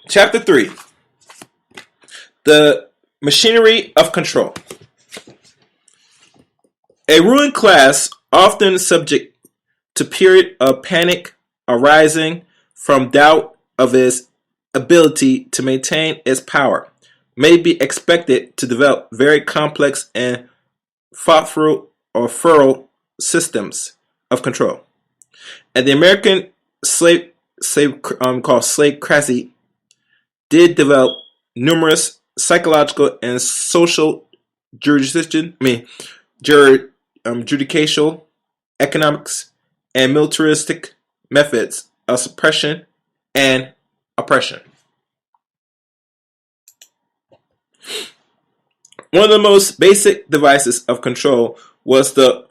Chapter 3. The Machinery of Control. A ruling class, often subject to period of panic arising from doubt of its ability to maintain its power, may be expected to develop very complex and thoughtful or thorough systems of control. And the American called slavecracy did develop numerous psychological and social judicial, economics, and militaristic methods of suppression and oppression. One of the most basic devices of control was the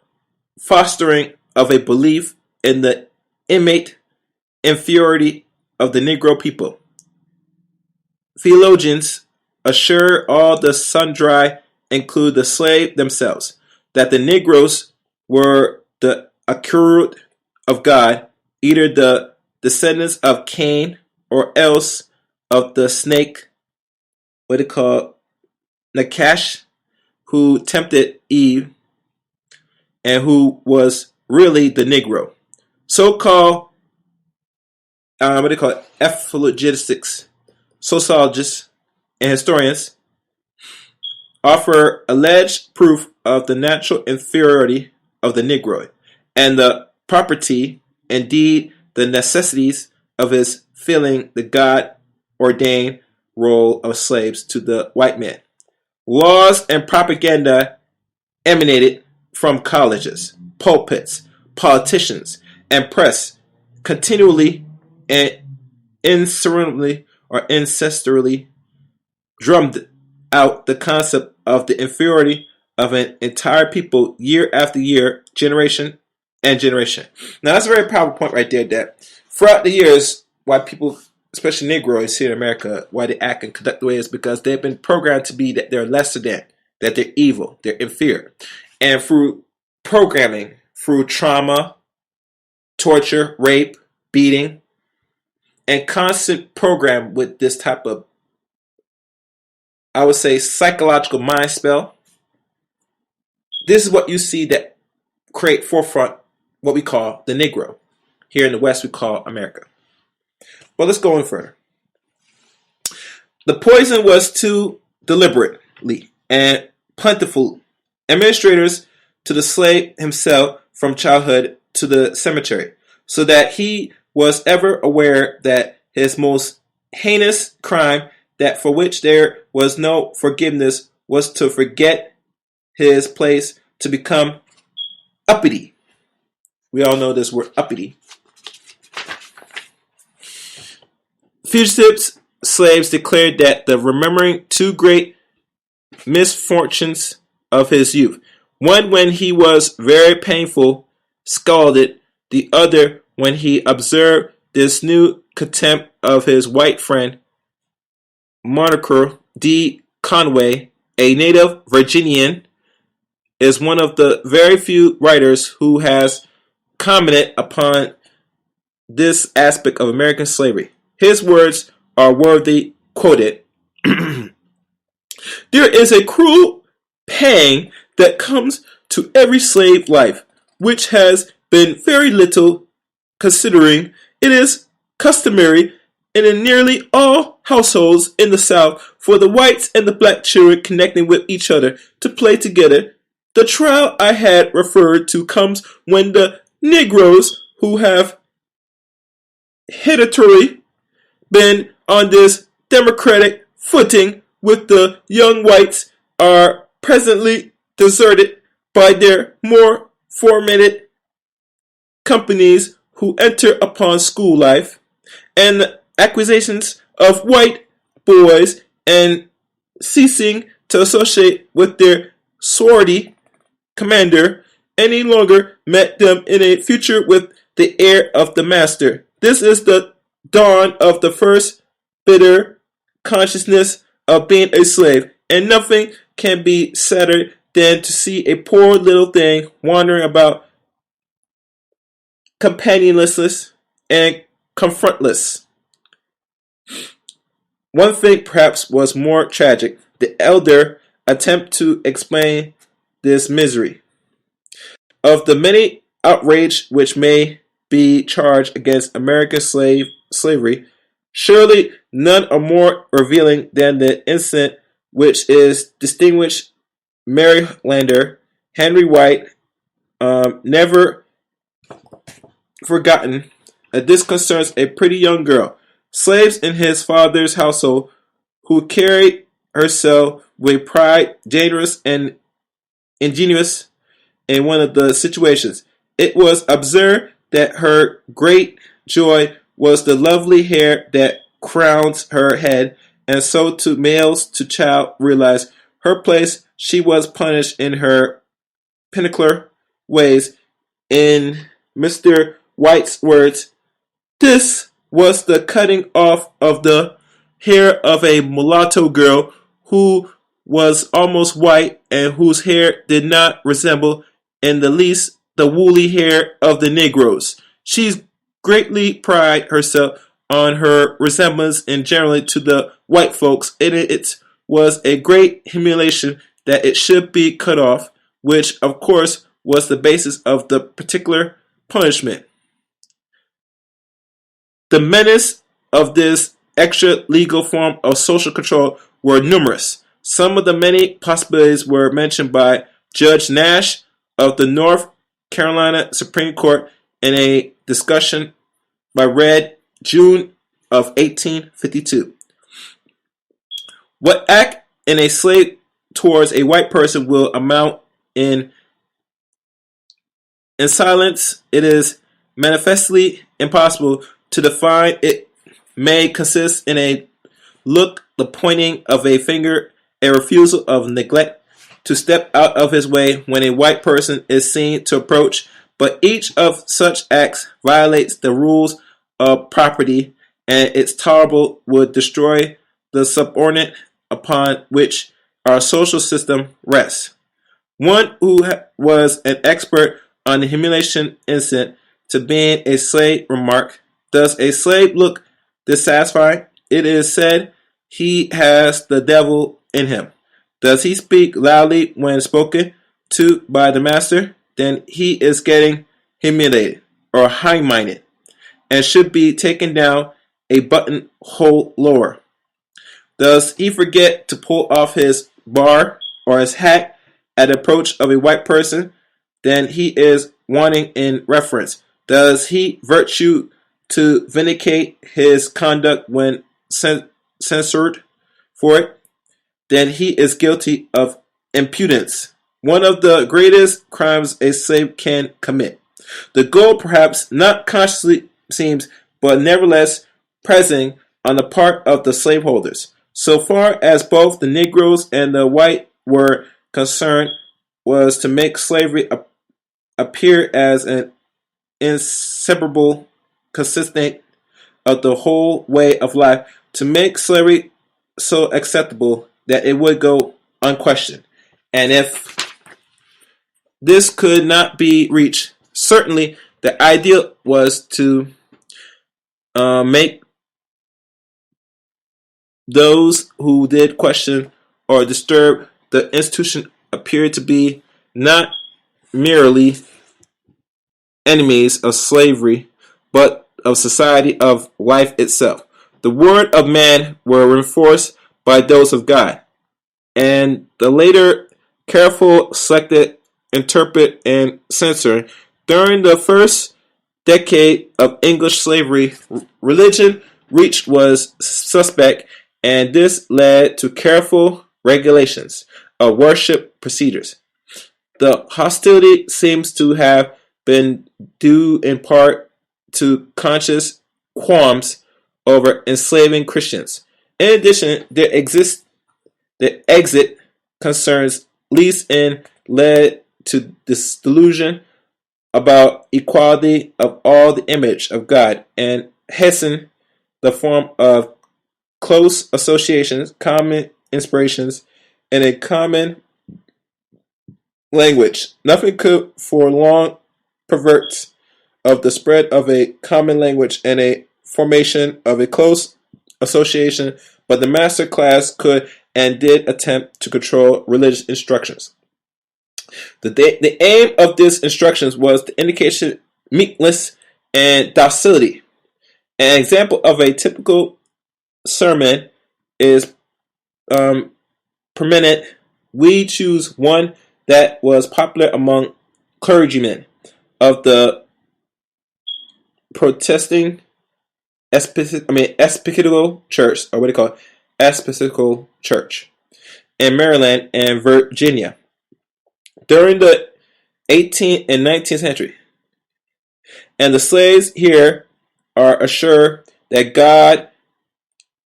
fostering of a belief in the innate inferiority of the Negro people. Theologians assure all the sundry, include the slave themselves, that the Negroes were the accrued of God, either the descendants of Cain or else of the snake, Nakash, who tempted Eve, and who was really the Negro. So-called, epiphysiologists, sociologists, and historians offer alleged proof of the natural inferiority of the Negro and the property, indeed the necessities, of his filling the God-ordained role of slaves to the white man. Laws and propaganda emanated from colleges, pulpits, politicians, and press continually and insurrectionally or ancestrally drummed out the concept of the inferiority of an entire people year after year, generation and generation. Now that's a very powerful point right there, that throughout the years, why people, especially Negroes here in America, why they act and conduct the way is because they've been programmed to be that they're lesser than, that they're evil, they're inferior. And through programming, through trauma, torture, rape, beating, and constant program with this type of, I would say, psychological mind spell, this is what you see that create forefront what we call the Negro. Here in the West, we call America. Well, let's go on further. The poison was too deliberately and plentiful. Administrators to the slave himself from childhood to the cemetery, so that he was ever aware that his most heinous crime, that for which there was no forgiveness, was to forget his place, to become uppity. We all know this word uppity. Fugitive slaves declared that the remembering two great misfortunes of his youth, one when he was very painful, scalded, the other when he observed this new contempt of his white friend, Monaco D. Conway, a native Virginian, is one of the very few writers who has commented upon this aspect of American slavery. His words are worthy quoted. There is a cruel pang that comes to every slave life, which has been very little considering it is customary in nearly all households in the South for the whites and the black children connecting with each other to play together. The trial I had referred to comes when the Negroes who have hitherto been on this democratic footing with the young whites are presently deserted by their more formatted companies who enter upon school life, and the acquisitions of white boys and ceasing to associate with their swarthy commander any longer met them in a future with the air of the master. This is the dawn of the first bitter consciousness of being a slave, and nothing can be sadder than to see a poor little thing wandering about companionless and confrontless. One thing perhaps was more tragic. The elder attempt to explain this misery. Of the many outrages which may be charged against American slavery, surely none are more revealing than the incident which is distinguished Marylander Henry White never forgotten. This concerns a pretty young girl, slaves in his father's household, who carried herself with pride, dangerous and ingenious in one of the situations. It was observed that her great joy was the lovely hair that crowns her head, and so to males to child realized her place. She was punished in her pinnacle ways. In Mr. White's words, this was the cutting off of the hair of a mulatto girl who was almost white and whose hair did not resemble in the least the woolly hair of the Negroes. She greatly prided herself on her resemblance in generally to the white folks, and it was a great humiliation that it should be cut off, which of course was the basis of the particular punishment. The menace of this extra legal form of social control were numerous. Some of the many possibilities were mentioned by Judge Nash of the North Carolina Supreme Court in a discussion by Red, June of 1852. What act in a slave towards a white person will amount in silence, it is manifestly impossible to define. It may consist in a look, the pointing of a finger, a refusal of neglect to step out of his way when a white person is seen to approach, but each of such acts violates the rules of property, and its tolerable would destroy the subordinate upon which our social system rests. One who was an expert on the humiliation incident to being a slave remarked, "Does a slave look dissatisfied? It is said he has the devil in him. Does he speak loudly when spoken to by the master? Then he is getting humiliated or high-minded, and should be taken down a button-hole lower. Does he forget to pull off his bar or his hat at the approach of a white person? than he is wanting in reference? Does he virtue to vindicate his conduct when censured for it? Then he is guilty of impudence, one of the greatest crimes a slave can commit. The goal, perhaps not consciously seems, but nevertheless present on the part of the slaveholders. So far as both the Negroes and the white were concerned, was to make slavery appear as an inseparable consistent of the whole way of life, to make slavery so acceptable that it would go unquestioned. And if this could not be reached, certainly the ideal was to make those who did question or disturb the institution appear to be not merely enemies of slavery, but of society, of life itself. The word of man were reinforced by those of God, and the later careful, selected, interpret, and censor. During the first decade of English slavery, religion reached was suspect, and this led to careful regulations of worship procedures. The hostility seems to have been due in part to conscious qualms over enslaving Christians. In addition, the exit concerns least in led to this delusion about equality of all the image of God, and hasten the form of close associations, common inspirations, and a common language. Nothing could for long pervert of the spread of a common language and a formation of a close association, but the master class could and did attempt to control religious instructions. The aim of these instructions was to indicate meekness and docility. An example of a typical sermon is permanent. We choose one that was popular among clergymen of the protesting Episcopal Church, or what they call it, Episcopal Church, in Maryland and Virginia during the 18th and 19th century. And the slaves here are assured that God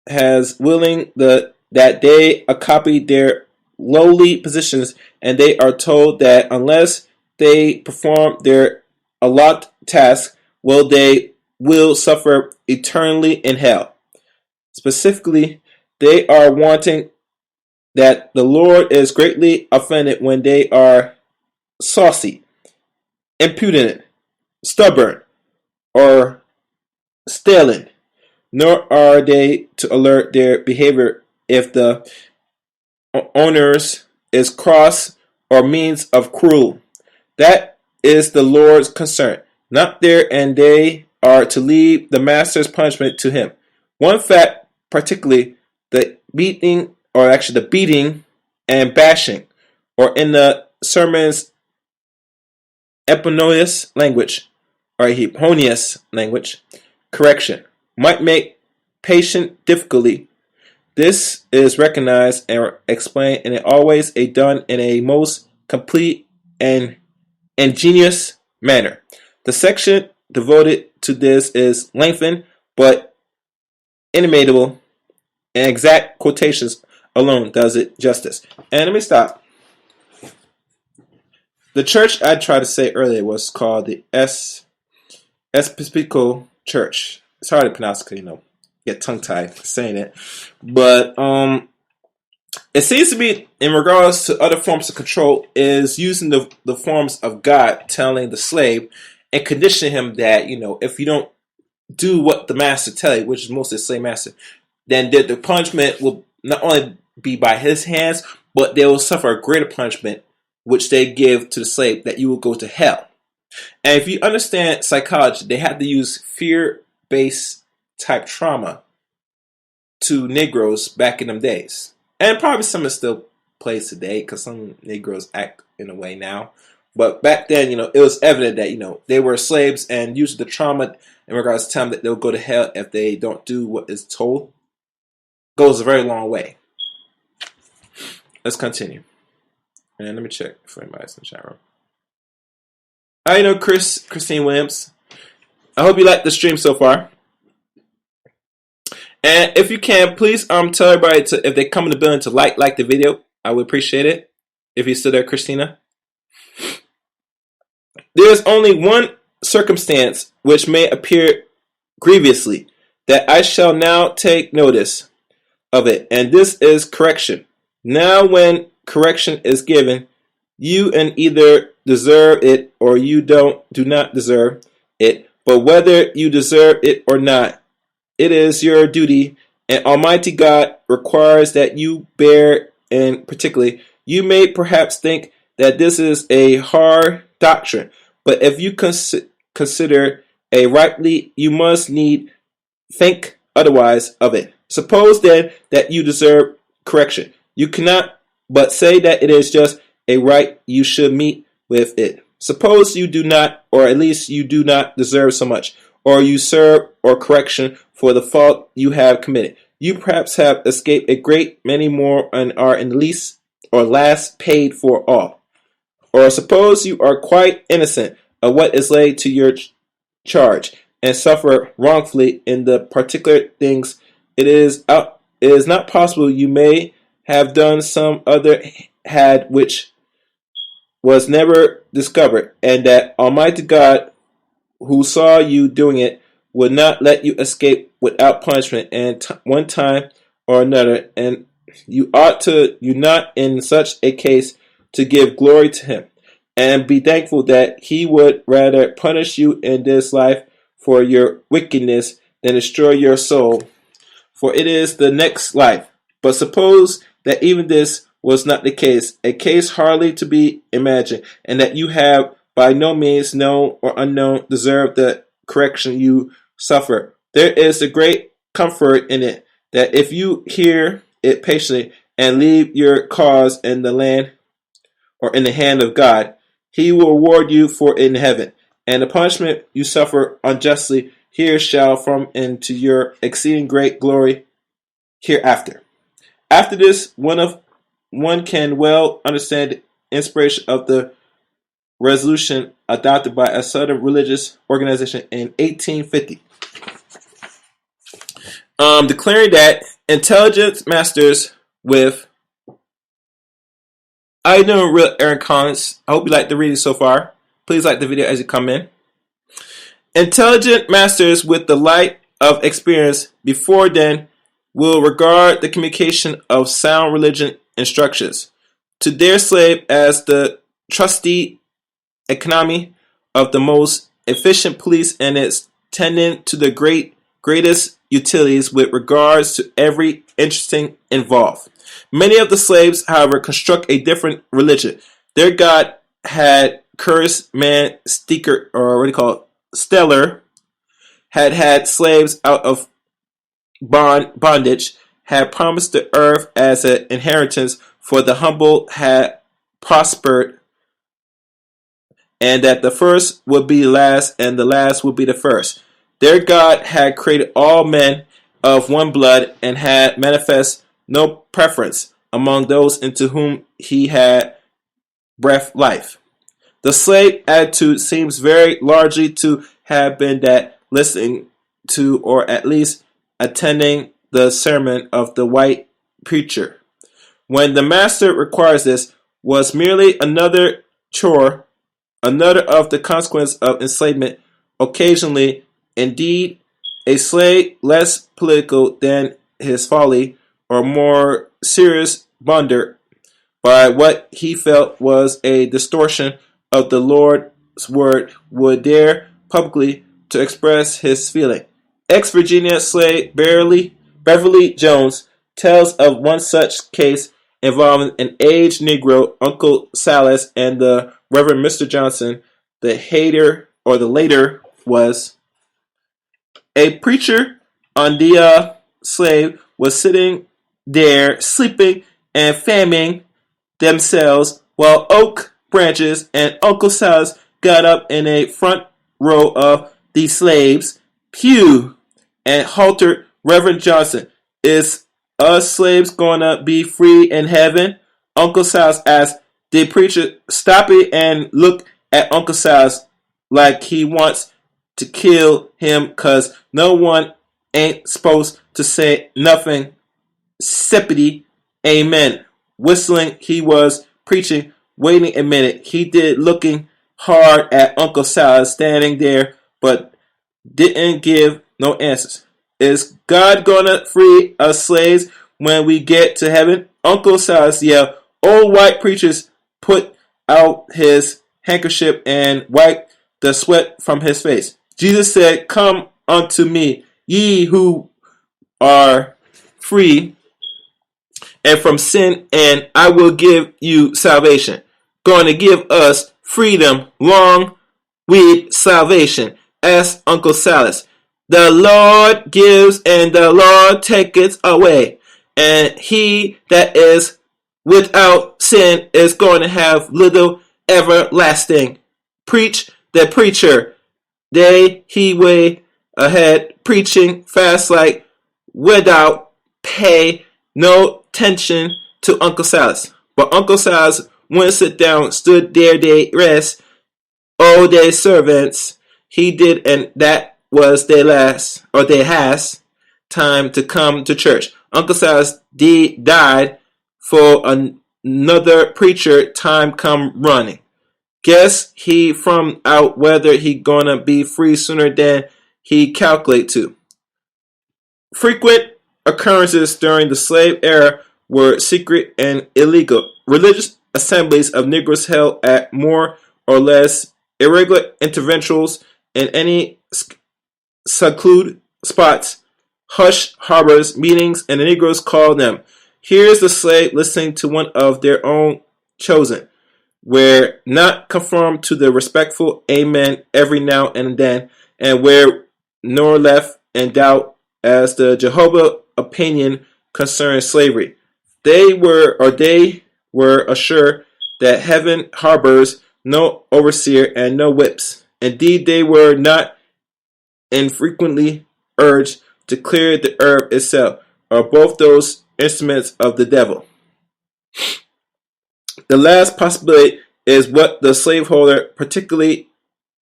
has willing that they copy their lowly positions, and they are told that unless they perform their allotted task, they will suffer eternally in hell. Specifically, they are wanting that the Lord is greatly offended when they are saucy, impudent, stubborn, or stealing, nor are they to alert their behavior if the owners is cross or means of cruel. That is the Lord's concern, not their, and they are to leave the master's punishment to him. One fact particularly, the beating and bashing, or in the sermon's eponymous language, or hyponious language, correction, might make patient difficulty. This is recognized and explained, and it always is done in a most complete and ingenious manner. The section devoted to this is lengthened, but inimitable, and exact quotations alone does it justice. And let me stop. The church I tried to say earlier was called the Episcopal Church. It's hard to pronounce because, get tongue-tied saying it. But it seems to be, in regards to other forms of control, is using the forms of God telling the slave and conditioning him that, if you don't do what the master tells you, which is mostly the slave master, then the punishment will not only be by his hands, but they will suffer a greater punishment, which they give to the slave, that you will go to hell. And if you understand psychology, they had to use fear-based type trauma to Negroes back in them days. And probably some of it still plays today, because some Negroes act in a way now. But back then, it was evident that, they were slaves, and usually the trauma in regards to time that they'll go to hell if they don't do what is told goes a very long way. Let's continue. And let me check for anybody's in the chat room. I know Christine Williams. I hope you like the stream so far. And if you can, please tell everybody if they come in the building to like the video. I would appreciate it. If you're still there, Christina. There is only one circumstance which may appear grievously, that I shall now take notice of it, and this is correction. Now when correction is given, you either deserve it or you do not deserve it. But whether you deserve it or not, it is your duty, and Almighty God requires that you bear. And particularly, you may perhaps think that this is a hard doctrine, but if you consider a rightly, you must need think otherwise of it. Suppose then that you deserve correction. You cannot but say that it is just a right you should meet with it. Suppose you do not, or at least you do not deserve so much, or you serve or correction for the fault you have committed. You perhaps have escaped a great many more and are in least or last paid for all. Or suppose you are quite innocent of what is laid to your charge, and suffer wrongfully in the particular things. It is not possible you may have done some other had which was never discovered, and that Almighty God, who saw you doing it, would not let you escape without punishment and one time or another, and you ought to not in such a case to give glory to him, and be thankful that he would rather punish you in this life for your wickedness than destroy your soul, for it is the next life. But suppose that even this was not the case, a case hardly to be imagined, and that you have by no means, known or unknown, deserved the correction you suffer. There is a great comfort in it, that if you hear it patiently and leave your cause in the land or in the hand of God, he will reward you for it in heaven, and the punishment you suffer unjustly here shall from into your exceeding great glory hereafter. After this, one can well understand the inspiration of the resolution adopted by a southern religious organization in 1850, declaring that intelligence masters with. I know real Aaron Collins. I hope you like the reading so far. Please like the video as you come in. Intelligent masters with the light of experience before then will regard the communication of sound religion instructions to their slave as the trusty economy of the most efficient police, and its tending to the greatest utilities with regards to every interesting involved. Many of the slaves, however, construct a different religion. Their God had cursed man Steker, or what do you call it, Stellar, had slaves out of bondage, had promised the earth as an inheritance for the humble, had prospered, and that the first would be last and the last would be the first. Their God had created all men of one blood and had manifest no preference among those into whom he had breathed life. The slave attitude seems very largely to have been that listening to, or at least attending, the sermon of the white preacher, when the master requires this, was merely another chore, another of the consequence of enslavement. Occasionally, indeed, a slave less political than his folly, or more serious blunder by what he felt was a distortion of the Lord's word, would dare publicly to express his feeling. Ex-Virginia slave Beverly Jones tells of one such case involving an aged Negro, Uncle Silas, and the Reverend Mr. Johnson. The later was a preacher on the slave was sitting there sleeping and fanning themselves while Oak branches, and Uncle Silas got up in a front row of the slaves' pew and halted. Reverend Johnson, is us slaves gonna be free in heaven? Uncle Silas asked. The preacher stopped it and looked at Uncle Silas like he wants to kill him, 'cause no one ain't supposed to say nothing sippity amen. Whistling, he was preaching. Waiting a minute, he did, looking hard at Uncle Silas standing there, but didn't give no answers. Is God gonna free us slaves when we get to heaven? Uncle Silas yelled. Old white preachers put out his handkerchief and wiped the sweat from his face. Jesus said, come unto me, ye who are free and from sin, and I will give you salvation. Going to give us freedom long with salvation. Asked Uncle Silas. The Lord gives and the Lord taketh away, and he that is without sin is going to have little everlasting. Preach the preacher. He way ahead, preaching fast like without pay, no attention to Uncle Silas. But Uncle Silas wouldn't sit down, stood there, they rest. Oh, they servants, he did, and that was their last, or their has, time to come to church. Uncle Silas died for another preacher time come running. Guess he from out whether he gonna be free sooner than he calculate to. Frequent occurrences during the slave era were secret and illegal. Religious assemblies of Negroes held at more or less irregular intervals in any secluded spots, hush harbors, meetings, and the Negroes called them. Here's the slave listening to one of their own chosen, where not conform to the respectful amen every now and then, and where nor left in doubt as the Jehovah opinion concerning slavery. They were assured that heaven harbors no overseer and no whips. Indeed, they were not infrequently urged to clear the herb itself, or both those instruments of the devil. The last possibility is what the slaveholder particularly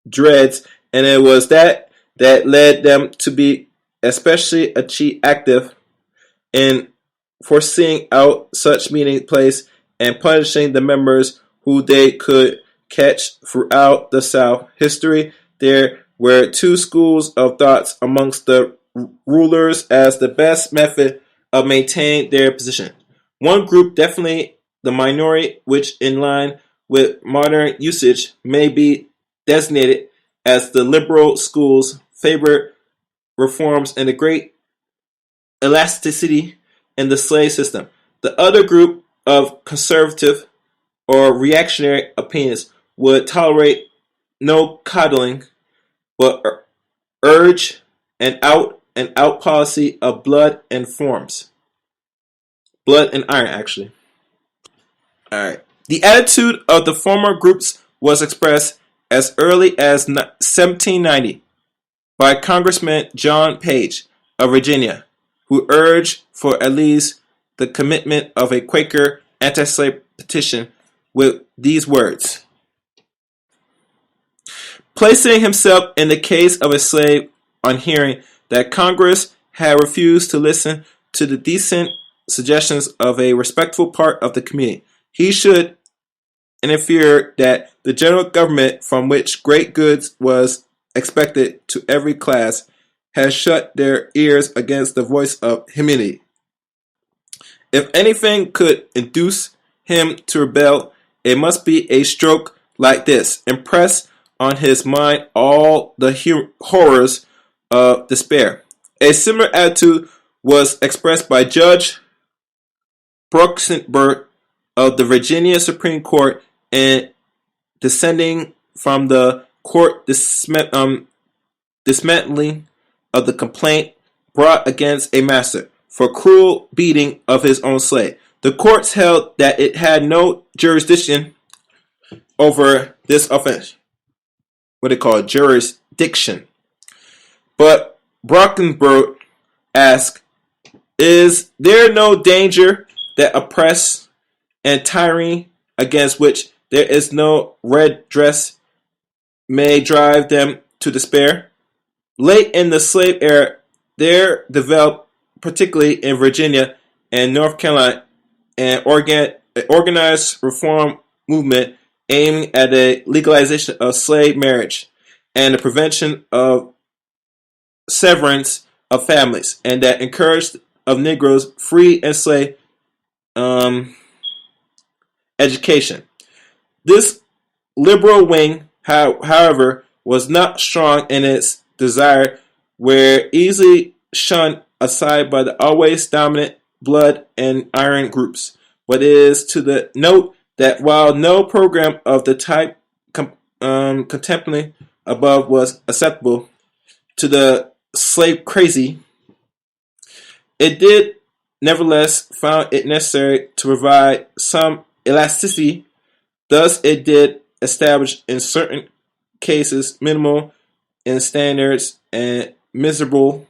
dreads, and it was that led them to be especially active in foreseeing out such meeting place and punishing the members who they could catch throughout the South. History, there were two schools of thoughts amongst the rulers as the best method of maintaining their position. One group, definitely the minority, which in line with modern usage may be designated as the liberal schools, favored reforms and the great elasticity in the slave system. The other group of conservative or reactionary opinions would tolerate no coddling, but urge an out policy of blood and iron, actually. All right. The attitude of the former groups was expressed as early as 1790 by Congressman John Page of Virginia, who urged for at least the commitment of a Quaker anti-slave petition with these words. Placing himself in the case of a slave on hearing that Congress had refused to listen to the decent suggestions of a respectful part of the community, he should infer that the general government, from which great goods was expected to every class, has shut their ears against the voice of humanity. If anything could induce him to rebel, it must be a stroke like this, impress on his mind all the horrors of despair. A similar attitude was expressed by Judge Brooksburg of the Virginia Supreme Court in descending from the court dismantling of the complaint brought against a master for cruel beating of his own slave. The courts held that it had no jurisdiction over this offense, what they call jurisdiction. But Brockenbrough asks, is there no danger that oppress and tyranny against which there is no redress may drive them to despair? Late in the slave era, there developed, particularly in Virginia and North Carolina, an organized reform movement aiming at the legalization of slave marriage and the prevention of severance of families, and that encouraged of Negroes free and slave education. This liberal wing, however, was not strong in its desire, were easily shunned aside by the always dominant blood and iron groups. But it is to the note that while no program of the type contemplated above was acceptable to the slave crazy, it did nevertheless found it necessary to provide some elasticity. Thus, it did establish in certain cases minimal in standards and miserable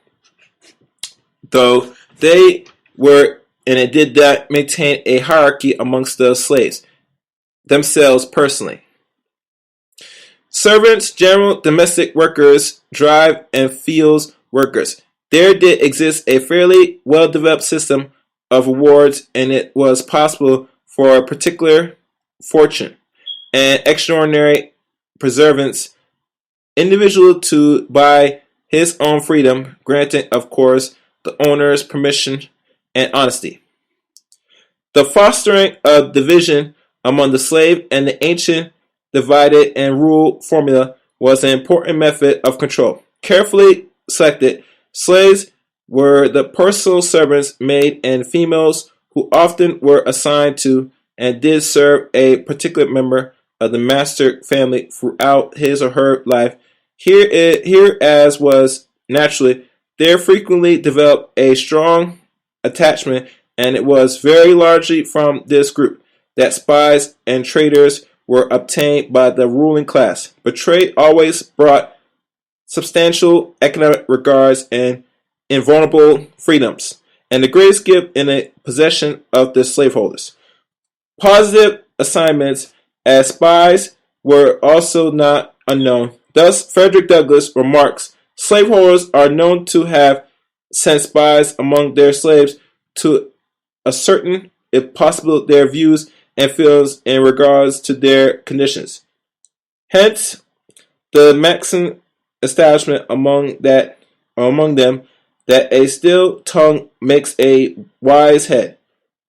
though they were, and it did not maintain a hierarchy amongst the slaves themselves personally. Servants, general domestic workers, drive and fields workers. There did exist a fairly well-developed system of rewards, and it was possible for a particular fortune and extraordinary preservance individual to buy his own freedom, granting, of course, the owner's permission and honesty. The fostering of division among the slave and the ancient divided and rule formula was an important method of control. Carefully selected slaves were the personal servants, made and females, who often were assigned to and did serve a particular member of the master family throughout his or her life. Here as was naturally, there frequently developed a strong attachment, and it was very largely from this group that spies and traitors were obtained by the ruling class. But trade always brought substantial economic regards and invulnerable freedoms, and the greatest gift in the possession of the slaveholders. Positive assignments as spies were also not unknown. Thus, Frederick Douglass remarks, slaveholders are known to have sent spies among their slaves to ascertain, if possible, their views and feelings in regards to their conditions. Hence, the maxim establishment among them that a still tongue makes a wise head.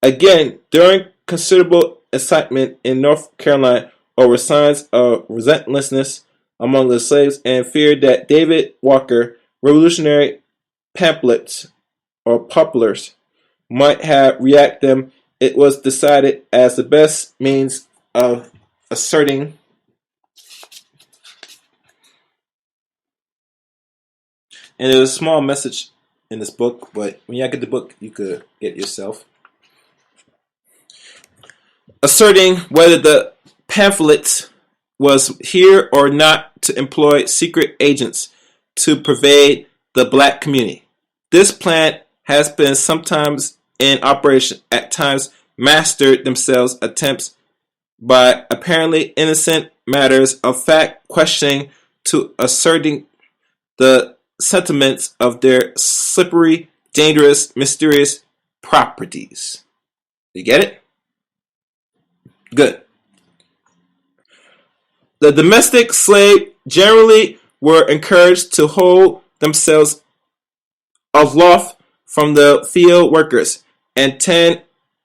Again, during considerable excitement in North Carolina over signs of relentlessness among the slaves and fear that David Walker revolutionary pamphlets or populars might have react them, it was decided as the best means of asserting and there's a small message in this book, but when you get the book, you could get it yourself. Asserting whether the pamphlets was here or not to employ secret agents to pervade the black community. This plan has been sometimes in operation, at times mastered themselves attempts by apparently innocent matters of fact questioning to asserting the sentiments of their slippery, dangerous, mysterious properties. You get it? Good. The domestic slave generally were encouraged to hold themselves aloft from the field workers, and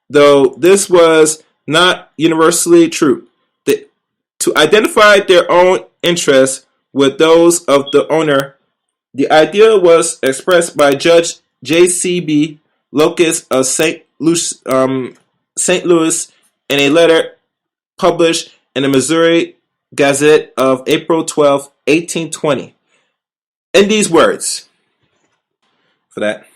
though this was not universally true, to identify their own interests with those of the owner. The idea was expressed by Judge J.C.B. Locust of St. Louis in a letter published in the Missouri Gazette of April 12, 1820. In these words, for that,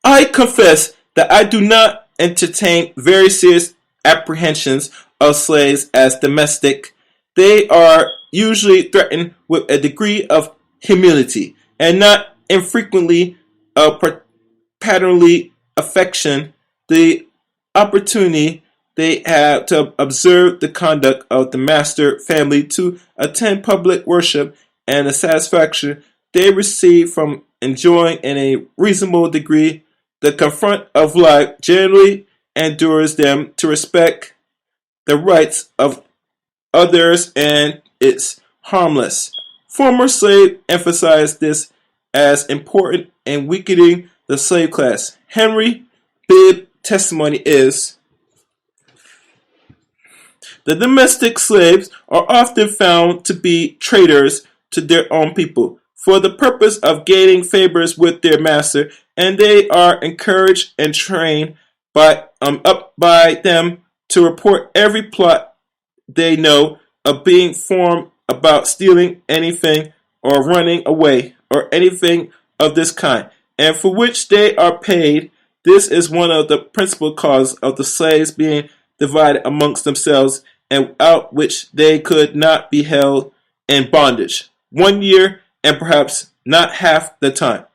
I confess that I do not entertain very serious apprehensions of slaves as domestic, they are usually threatened with a degree of humility and not infrequently a paternally affection. The opportunity they have to observe the conduct of the master family, to attend public worship, and the satisfaction they receive from enjoying in a reasonable degree the comfort of life generally endures them to respect the rights of others and its harmless. Former slaves emphasized this as important in weakening the slave class. Henry Bibb testimony is: the domestic slaves are often found to be traitors to their own people for the purpose of gaining favors with their master, and they are encouraged and trained up by them to report every plot they know of being formed about stealing anything or running away or anything of this kind, and for which they are paid. This is one of the principal causes of the slaves being divided amongst themselves, and without which they could not be held in bondage 1 year, and perhaps not half the time.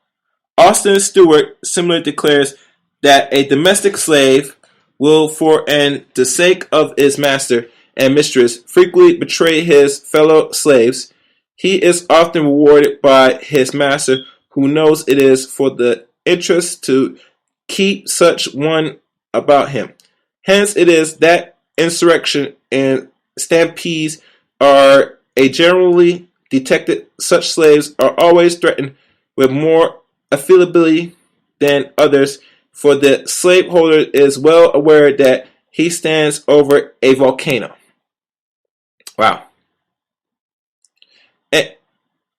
Austin Stewart similarly declares that a domestic slave will, for the sake of his master and mistress, frequently betray his fellow slaves. He is often rewarded by his master, who knows it is for the interest to keep such one about him. Hence it is that insurrection and stampedes are generally detected. Such slaves are always threatened with more affability than others, for the slaveholder is well aware that he stands over a volcano. Wow. An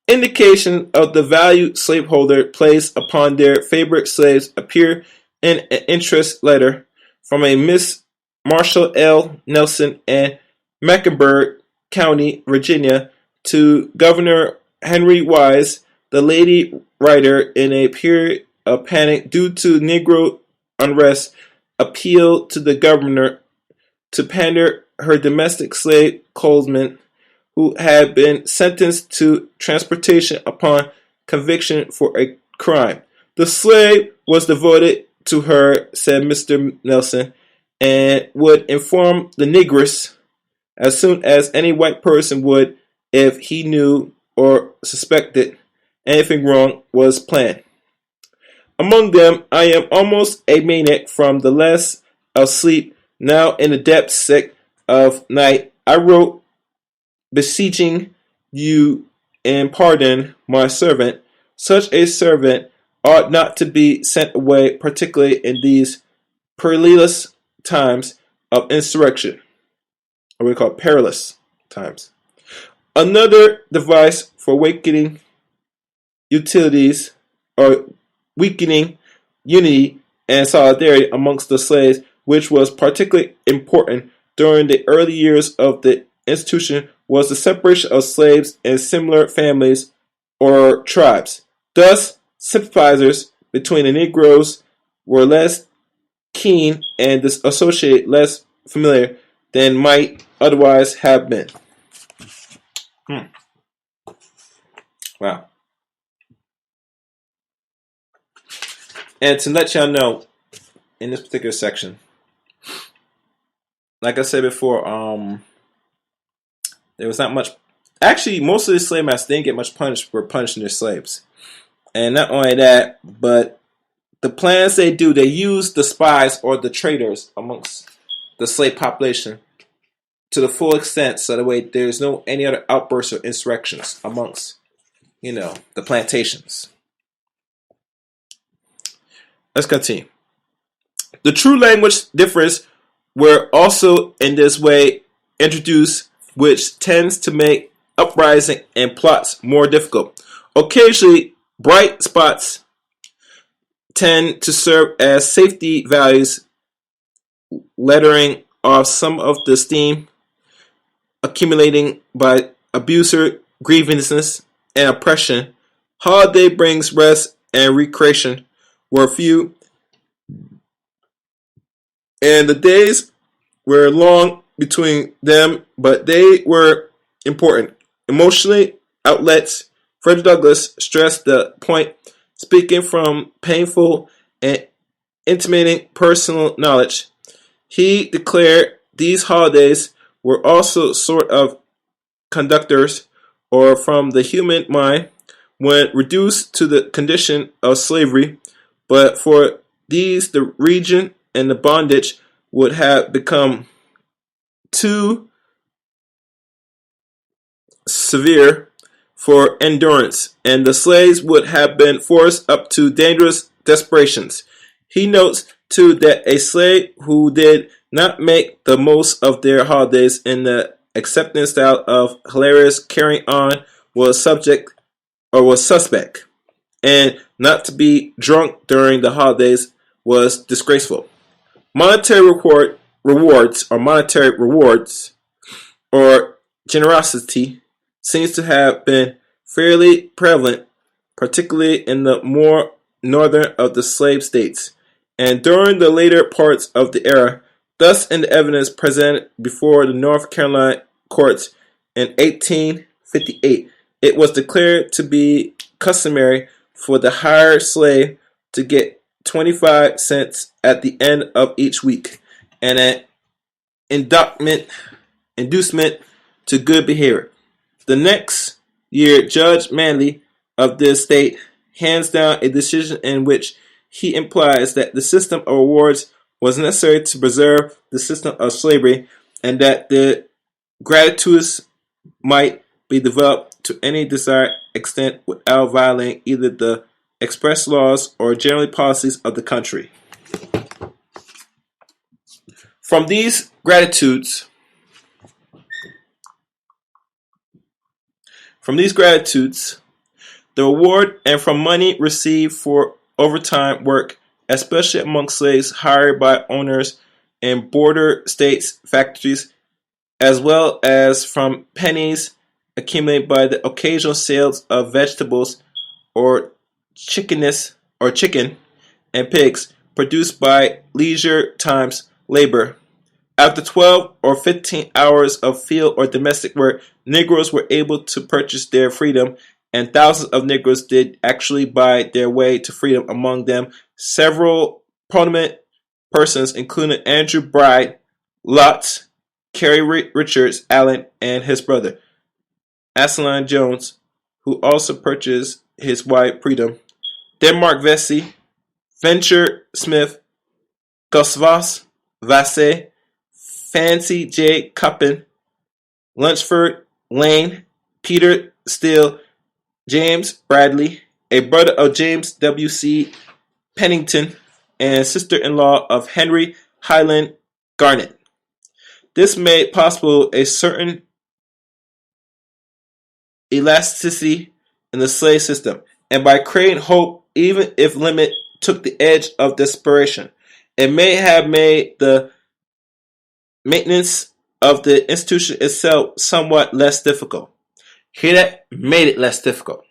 indication of the value slaveholder placed upon their favorite slaves appear in an interest letter from a Miss Marshall L. Nelson in Mecklenburg County, Virginia, to Governor Henry Wise. The lady writer, in a period of panic due to Negro unrest, appealed to the governor to pardon her domestic slave Coleman, who had been sentenced to transportation upon conviction for a crime. The slave was devoted to her, said Mr. Nelson, and would inform the negress as soon as any white person would if he knew or suspected anything wrong was planned. Among them, I am almost a maniac from the less of sleep, now in the depths sick of night. I wrote beseeching you and pardon my servant. Such a servant ought not to be sent away, particularly in these perilous times of insurrection, or we call perilous times. Another device for weakening utilities or weakening unity and solidarity amongst the slaves, which was particularly important during the early years of the institution, was the separation of slaves and similar families or tribes. Thus, sympathizers between the Negroes were less keen and associated less familiar than might otherwise have been. Wow. And to let y'all know, in this particular section, like I said before, there was not much. Actually, most of the slave masters didn't get much punished for punishing their slaves. And not only that, but the plans they do, they use the spies or the traitors amongst the slave population to the full extent, so that way there's no any other outbursts or insurrections amongst, the plantations. Let's continue. The true language difference were also in this way introduced, which tends to make uprising and plots more difficult. Occasionally, bright spots tend to serve as safety values, lettering off some of the steam accumulating by abuser grievances and oppression. Holiday brings rest and recreation were few, and the days were long between them, but they were important. Emotionally outlets. Frederick Douglass stressed the point, speaking from painful and intimating personal knowledge. He declared these holidays were also sort of conductors, or from the human mind, when reduced to the condition of slavery, but for these the region and the bondage would have become too severe for endurance, and the slaves would have been forced up to dangerous desperations. He notes, too, that a slave who did not make the most of their holidays in the accepting style of hilarious carrying on was suspect, and not to be drunk during the holidays was disgraceful. Monetary rewards or generosity seems to have been fairly prevalent, particularly in the more northern of the slave states, and during the later parts of the era. Thus, in the evidence presented before the North Carolina courts in 1858, it was declared to be customary for the hired slave to get 25 cents at the end of each week, and an inducement to good behavior. The next year, Judge Manley of this state hands down a decision in which he implies that the system of rewards was necessary to preserve the system of slavery, and that the gratuitous might be developed to any desired extent without violating either the express laws or general policies of the country. From these gratitudes, the reward, and from money received for overtime work, especially among slaves hired by owners in border states' factories, as well as from pennies accumulated by the occasional sales of vegetables or chicken and pigs produced by leisure times labor. After 12 or 15 hours of field or domestic work, Negroes were able to purchase their freedom, and thousands of Negroes did actually buy their way to freedom, among them several prominent persons, including Andrew Bride, Lotz, Carrie Richards Allen, and his brother, Asselin Jones, who also purchased his wife freedom, Denmark Vesey, Venture Smith, Gustavus Vasse, Fancy J. Cuppin, Lunsford Lane, Peter Steele, James Bradley, a brother of James W.C. Pennington, and sister-in-law of Henry Highland Garnet. This made possible a certain elasticity in the slave system, and by creating hope, even if limit took the edge of desperation, it may have made the maintenance of the institution itself somewhat less difficult. Hear that? Made it less difficult.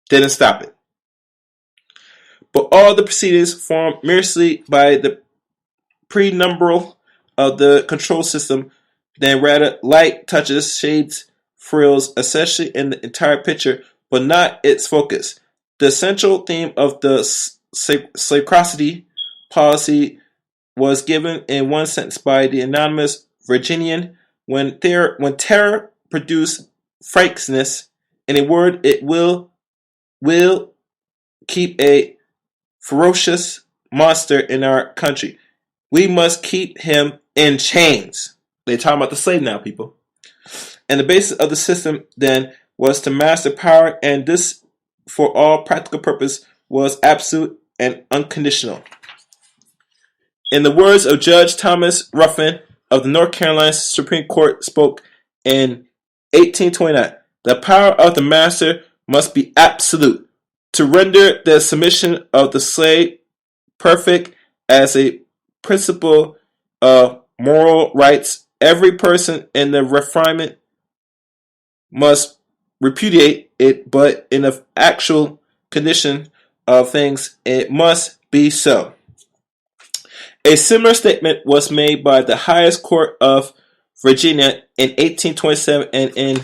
Didn't stop it. But all the proceedings formed merely by the prenumbral of the control system, then rather light touches, shades, frills, essentially in the entire picture, but not its focus. The central theme of the slavocracy policy was given in one sentence by the anonymous Virginian: when terror produced frankness, in a word, it will keep a ferocious monster in our country. We must keep him in chains. They're talking about the slave now, people. And the basis of the system then was to master power, and this, for all practical purpose, was absolute and unconditional. In the words of Judge Thomas Ruffin of the North Carolina Supreme Court spoke in 1829, the power of the master must be absolute, to render the submission of the slave perfect as a principle of moral rights. Every person in the refinement must repudiate it, but in the actual condition of things, it must be so. A similar statement was made by the highest court of Virginia in 1827 and in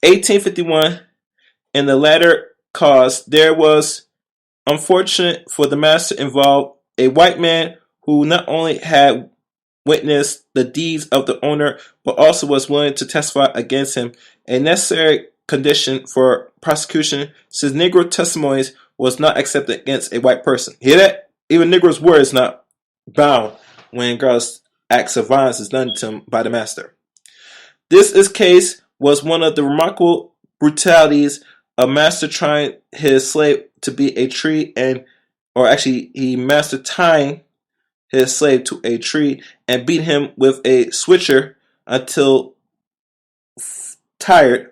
1851. In the latter cause, there was, unfortunate for the master involved, a white man who not only had witnessed the deeds of the owner, but also was willing to testify against him, a necessary condition for prosecution, since Negro testimonies was not accepted against a white person. Hear that? Even Negro's word is not bound when gross acts of violence is done to him by the master. This case was one of the remarkable brutalities of master trying his slave to be a tree, he master tying his slave to a tree and beat him with a switcher until tired.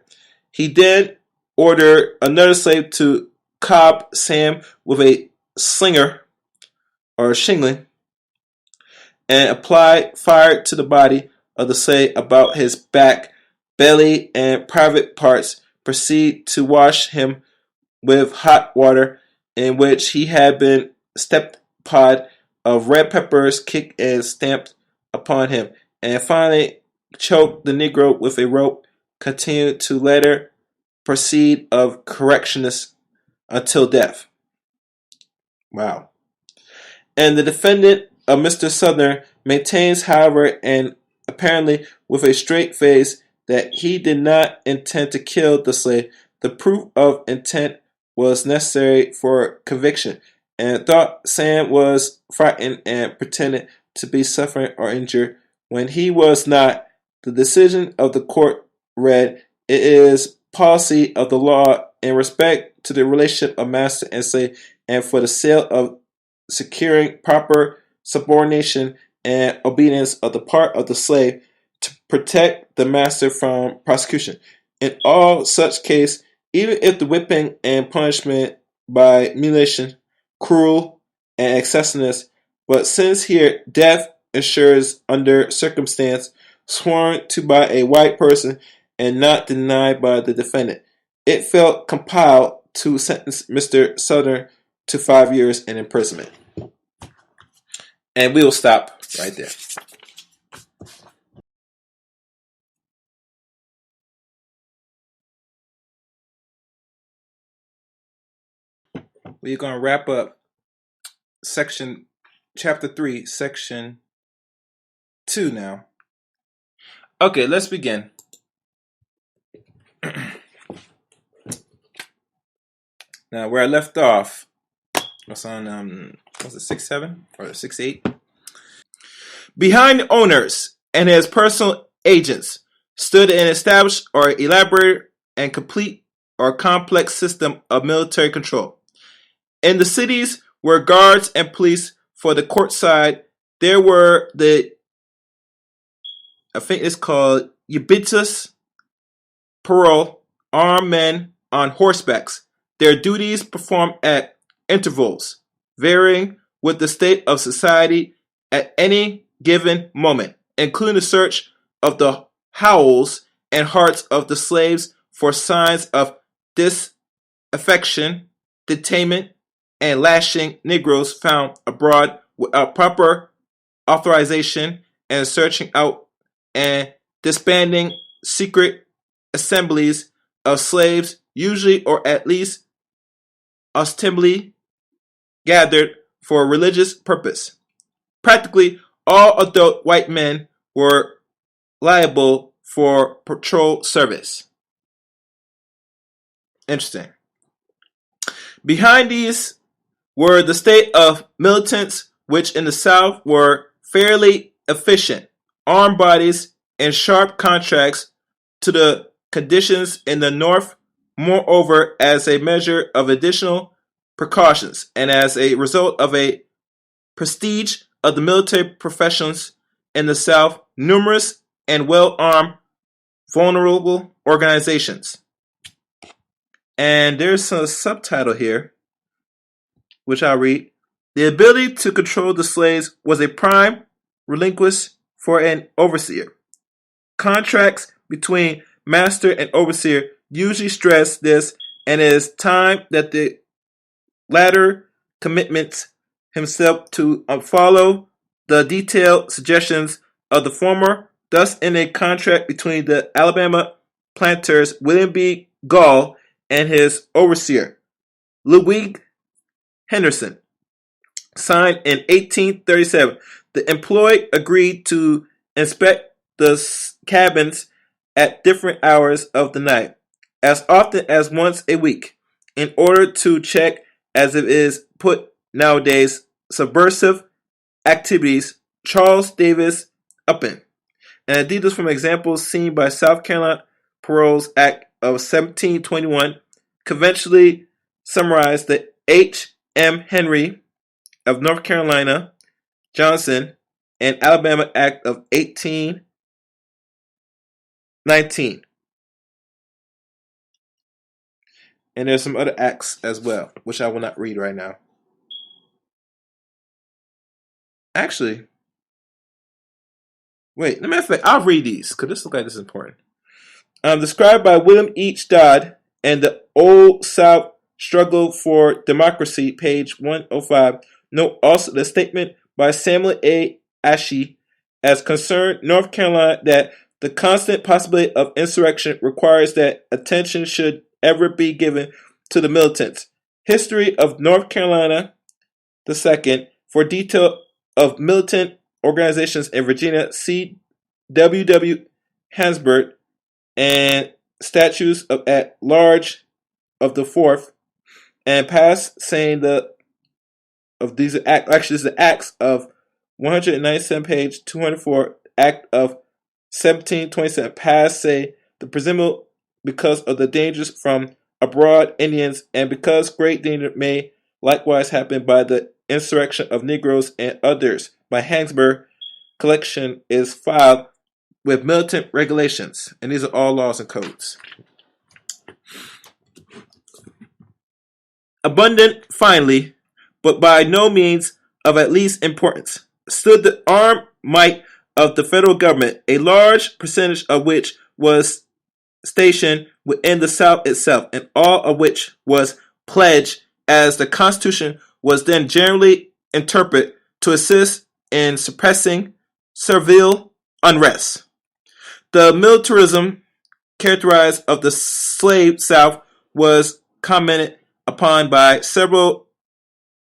He then ordered another slave to cob Sam with a slinger or shingling and apply fire to the body of the slave about his back, belly, and private parts. Proceed to wash him with hot water in which he had been stepped pod of red peppers kicked and stamped upon him, and finally choked the Negro with a rope. Continued to later proceed of correctionist until death. Wow. And the defendant of Mr. Southern maintains, however, and apparently with a straight face, that he did not intend to kill the slave. The proof of intent was necessary for conviction, and thought Sam was frightened and pretended to be suffering or injured when he was not. The decision of the court read, "It is policy of the law in respect to the relationship of master and slave, and for the sale of securing proper subordination and obedience of the part of the slave, to protect the master from prosecution. In all such case, even if the whipping and punishment by mutilation, cruel and excessiveness, but since here death ensures under circumstance sworn to by a white person and not denied by the defendant, it felt compelled to sentence Mr. Southern to 5 years in imprisonment." And we will stop right there. We're going to wrap up chapter 3, section 2 now. Okay, let's begin. Now, where I left off was on, was it 6-7 or 6-8? Behind the owners and his personal agents stood an established or elaborate and complete or complex system of military control. In the cities were guards and police for the court side. There were I think it's called ubitus parole, armed men on horsebacks. Their duties performed at intervals, varying with the state of society at any given moment, including the search of the howls and hearts of the slaves for signs of disaffection, detainment, and lashing Negroes found abroad without proper authorization, and searching out and disbanding secret assemblies of slaves, usually or at least ostensibly gathered for a religious purpose. Practically all adult white men were liable for patrol service. Interesting. Behind these were the state of militants, which in the South were fairly efficient, armed bodies in sharp contrast to the conditions in the North. Moreover, as a measure of additional precautions and as a result of a prestige of the military professions in the South, numerous and well-armed vulnerable organizations. And there's a subtitle here, which I'll read. The ability to control the slaves was a prime relinquished for an overseer. Contracts between master and overseer usually stress this, and it is time that the latter commits himself to follow the detailed suggestions of the former, thus in a contract between the Alabama planters William B. Gall and his overseer, Ludwig Henderson, signed in 1837. The employed agreed to inspect the cabins at different hours of the night, as often as once a week, in order to check, as it is put nowadays, subversive activities. Charles Davis Upham. And indeed, this from examples seen by South Carolina Paroles Act of 1721, conventionally summarized the H. M. Henry of North Carolina, Johnson, and Alabama Act of 1819. And there's some other acts as well, which I will not read right now. Actually, wait, as a matter of fact, I'll read these, because this looks like this is important. Described by William H. Dodd and the Old South Struggle for Democracy, page 105. Note also the statement by Samuel A. Ashey as concerned North Carolina that the constant possibility of insurrection requires that attention should ever be given to the militants. History of North Carolina II. For detail of militant organizations in Virginia, see W. W. Hansberg and statutes of at large of the fourth, and past saying the of these act actually this is the acts of 197 page 204 act of 1727 past say the presumed because of the dangers from abroad Indians and because great danger may likewise happen by the insurrection of Negroes and others. My Hansberg collection is filed with militant regulations, and these are all laws and codes. Abundant, finally, but by no means of at least importance, stood the armed might of the federal government, a large percentage of which was stationed within the South itself, and all of which was pledged, as the Constitution was then generally interpreted, to assist in suppressing servile unrest. The militarism characterized of the slave South was commented upon by several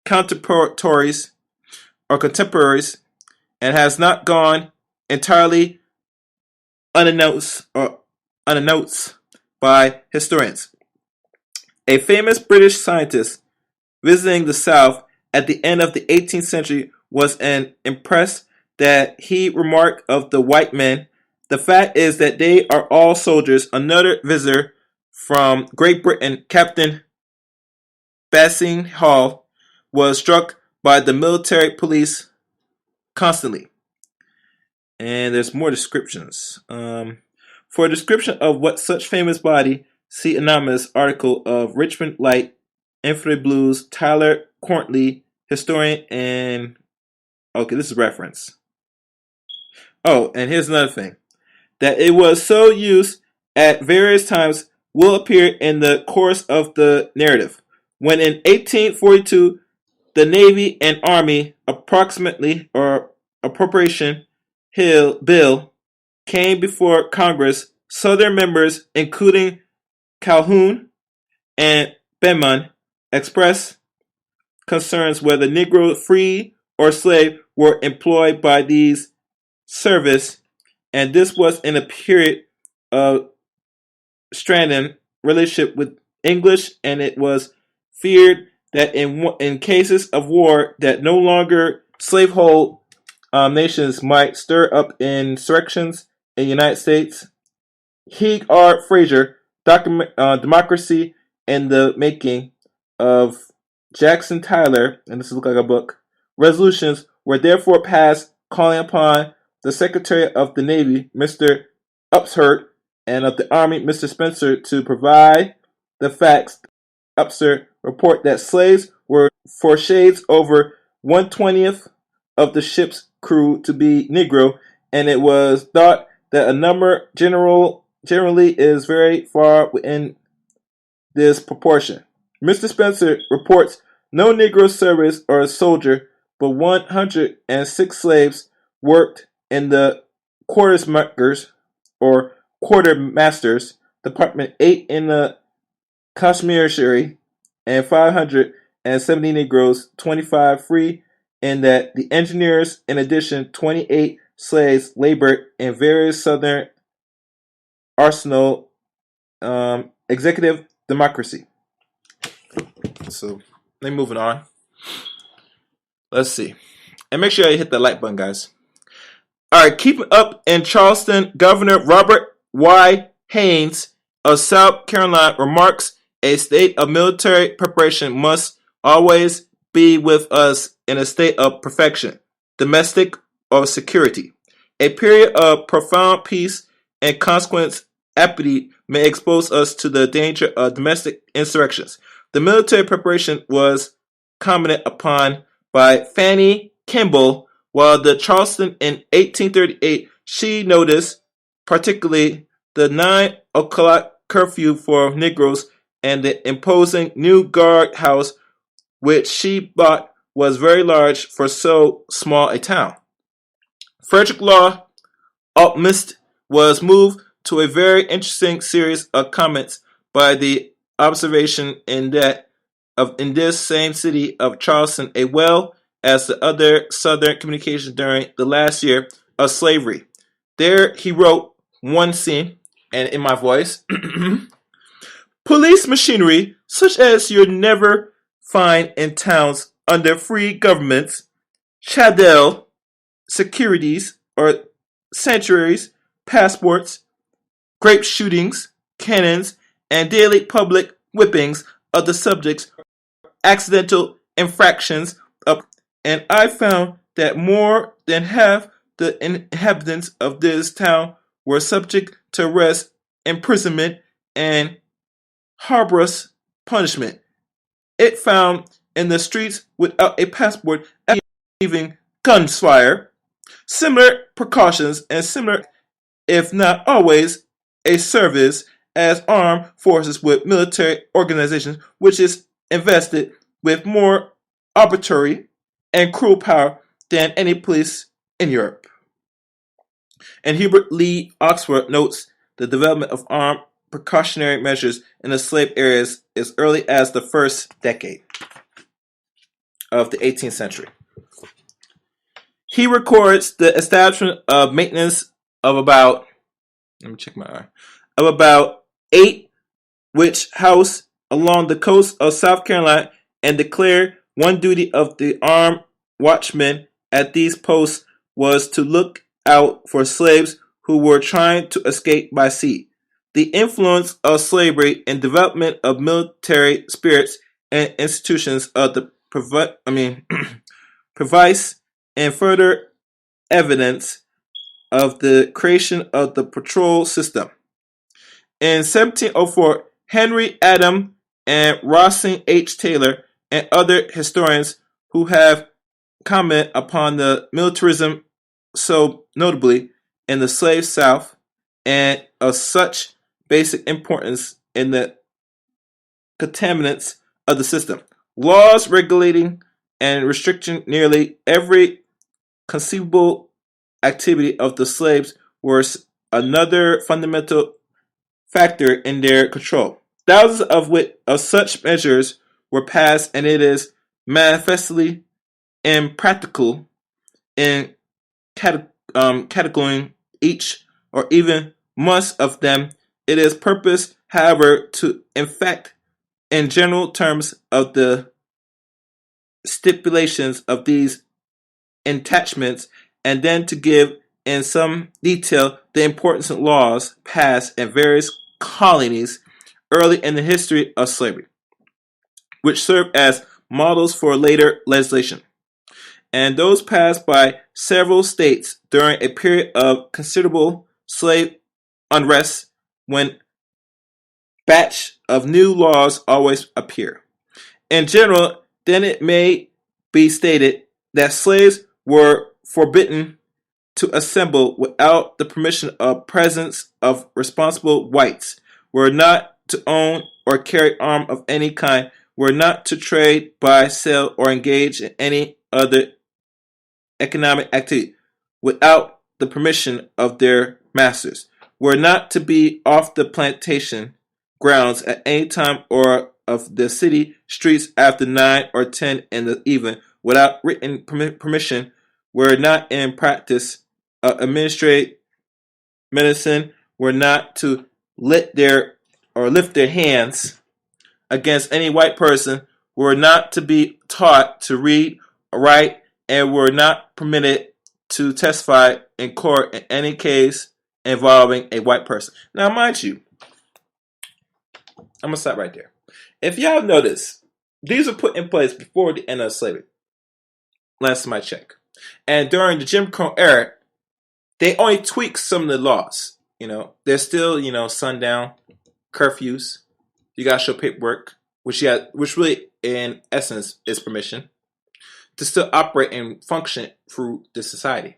contemporaries and has not gone entirely unannounced by historians. A famous British scientist visiting the South at the end of the 18th century was impressed that he remarked of the white men, the fact is that they are all soldiers. Another visitor from Great Britain, Captain Bassing Hall, was struck by the military police constantly. And there's more descriptions. For a description of what such famous body, see anonymous article of Richmond Light, Infinite Blues, Tyler Courtney, historian, and okay, this is reference. Oh, and here's another thing. That it was so used at various times will appear in the course of the narrative. When in 1842 the Navy and Army appropriation bill came before Congress, Southern members, including Calhoun and Beman, expressed concerns whether Negro free or slave were employed by these service, and this was in a period of strained relationship with English, and it was feared that in cases of war that no longer slavehold nations might stir up insurrections in the United States. Hugh R. Fraser, Democracy in the Making of Jackson Tyler, and this looks like a book, resolutions were therefore passed calling upon the Secretary of the Navy, Mr. Upshurt, and of the Army, Mr. Spencer, to provide the facts. Upshurt report that slaves were for shades over 1/20th of the ship's crew to be Negro, and it was thought that a number generally is very far within this proportion. Mr. Spencer reports no Negro service or soldier, but 106 slaves worked in the quartermakers or quartermasters department, 8 in the commissary, and 570 Negroes, 25 free, and that the engineers, in addition, 28 slaves labored in various southern arsenal executive democracy. So, then moving on. Let's see. And make sure you hit the like button, guys. All right, keeping up in Charleston, Governor Robert Y. Haynes of South Carolina remarks, a state of military preparation must always be with us in a state of perfection, domestic or security. A period of profound peace and consequent apathy may expose us to the danger of domestic insurrections. The military preparation was commented upon by Fanny Kimball while the Charleston in 1838. She noticed particularly the 9 o'clock curfew for Negroes and the imposing new guard house, which she thought was very large for so small a town. Frederick Law Optimist was moved to a very interesting series of comments by the observation in this same city of Charleston, as well as the other Southern communications during the last year of slavery. There he wrote one scene, and in my voice, police machinery such as you'll never find in towns under free governments, chattel securities or sanctuaries, passports, grape shootings, cannons, and daily public whippings of the subjects, accidental infractions of, and I found that more than half the inhabitants of this town were subject to arrest, imprisonment, and harborous punishment. It found in the streets without a passport, leaving gunfire, similar precautions, and similar, if not always, a service as armed forces with military organizations, which is invested with more arbitrary and cruel power than any police in Europe. And Herbert Lee Oxford notes the development of armed precautionary measures in the slave areas as early as the first decade of the 18th century. He records the establishment of maintenance of about 8 which house along the coast of South Carolina, and declared one duty of the armed watchmen at these posts was to look out for slaves who were trying to escape by sea. The influence of slavery in development of military spirits and institutions of the provides and further evidence of the creation of the patrol system. In 1704, Henry Adam and Rossing H. Taylor and other historians who have commented upon the militarism so notably in the slave South and of such basic importance in the contaminants of the system. Laws regulating and restricting nearly every conceivable activity of the slaves were another fundamental factor in their control. Thousands of such measures were passed, and it is manifestly impractical in categorizing each or even most of them. It is purpose, however, to effect in general terms of the stipulations of these attachments, and then to give in some detail the important laws passed in various colonies early in the history of slavery, which serve as models for later legislation, and those passed by several states during a period of considerable slave unrest, when batch of new laws always appear. In general, then it may be stated that slaves were forbidden to assemble without the permission of presence of responsible whites, were not to own or carry arms of any kind, were not to trade, buy, sell, or engage in any other economic activity without the permission of their masters, were not to be off the plantation grounds at any time or of the city streets after 9 or 10 in the evening without written permission, were not in practice administrate medicine, were not to lift their hands against any white person, were not to be taught to read or write, and were not permitted to testify in court in any case involving a white person. Now, mind you, I'm going to stop right there. If y'all notice, these were put in place before the end of slavery. Last time I checked. And during the Jim Crow era, they only tweaked some of the laws. There's still, sundown, curfews. You got to show paperwork, which really, in essence, is permission to still operate and function through the society.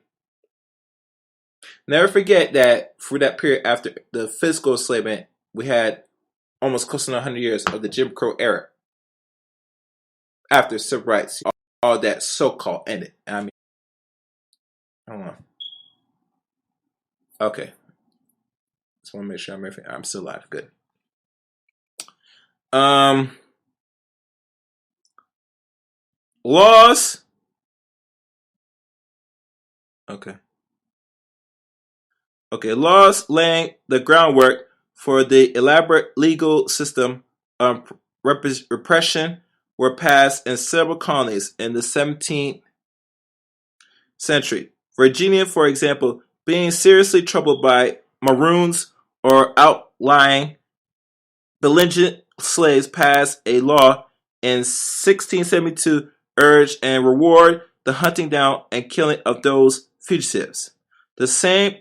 Never forget that for that period after the physical enslavement, we had almost close to 100 years of the Jim Crow era. After civil rights, all that so-called ended. Hold on. Okay. Just want to make sure I'm still alive. Good. Laws. Okay. Laws laying the groundwork for the elaborate legal system of repression were passed in several colonies in the 17th century. Virginia, for example, being seriously troubled by maroons or outlying belligerent slaves, passed a law in 1672 urged and reward the hunting down and killing of those fugitives. The same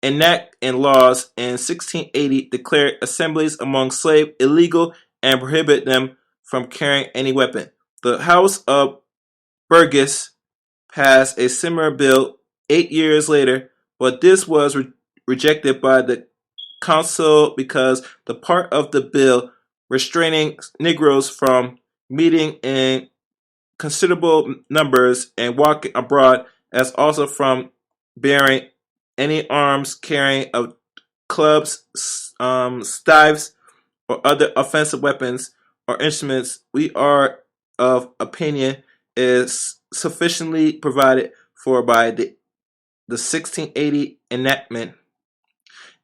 enact in laws in 1680 declared assemblies among slaves illegal and prohibited them from carrying any weapon. The House of Burgess passed a similar bill 8 years later, but this was rejected by the council because the part of the bill restraining Negroes from meeting in considerable numbers and walking abroad, as also from bearing any arms, carrying of clubs, staves, or other offensive weapons or instruments, we are of opinion is sufficiently provided for by the 1680 enactment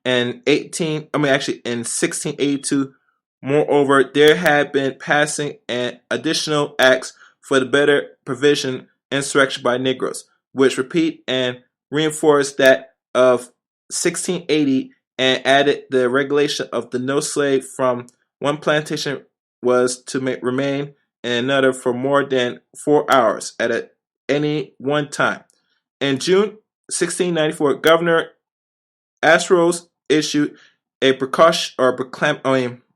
and in 1682. Moreover, there had been passing an additional acts for the better provision insurrection by Negroes, which repeat and reinforce that of 1680 and added the regulation of the no slave from one plantation was to remain in another for more than 4 hours at any one time. In June 1694, Governor Ashros issued a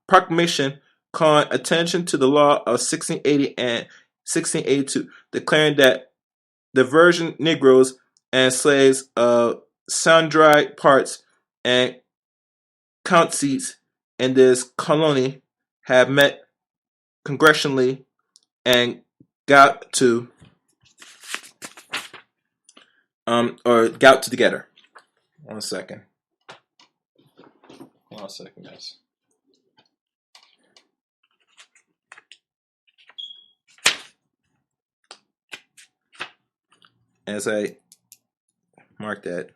proclamation calling attention to the law of 1680 and 1682, declaring that the virgin Negroes and slaves of sundry parts and counties in this colony have met congressionally and got together. One second, guys. As I mark that,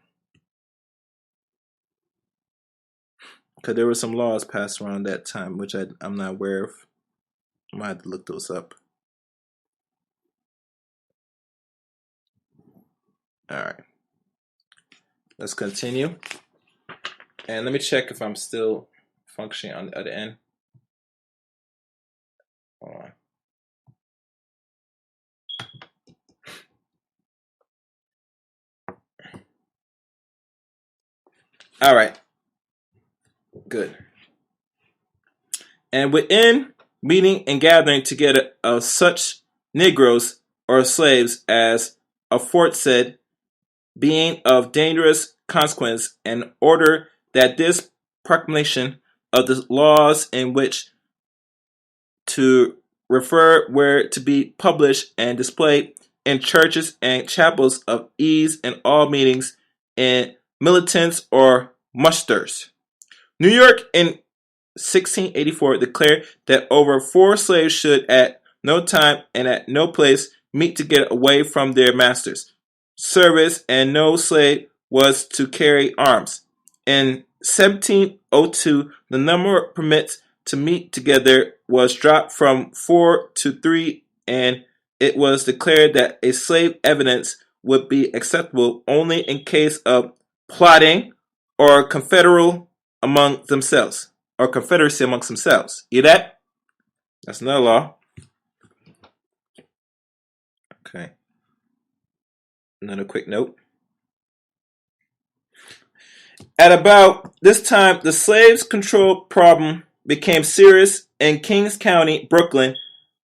because there were some laws passed around that time, which I'm not aware of. I might have to look those up. All right. Let's continue. And let me check if I'm still functioning on the other end. Hold on. All right. Good. And within meeting and gathering together of such Negroes or slaves as aforesaid, being of dangerous consequence, in order that this proclamation of the laws in which to refer were to be published and displayed in churches and chapels of ease and all meetings in militants or musters. New York in 1684 declared that over 4 slaves should at no time and at no place meet to get away from their masters' service, and no slave was to carry arms. In 1702, the number of permits to meet together was dropped from 4 to 3, and it was declared that a slave evidence would be acceptable only in case of plotting or confederacy amongst themselves. You that? That's another law. Okay. Another quick note. At about this time, the slaves control problem became serious in Kings County, Brooklyn,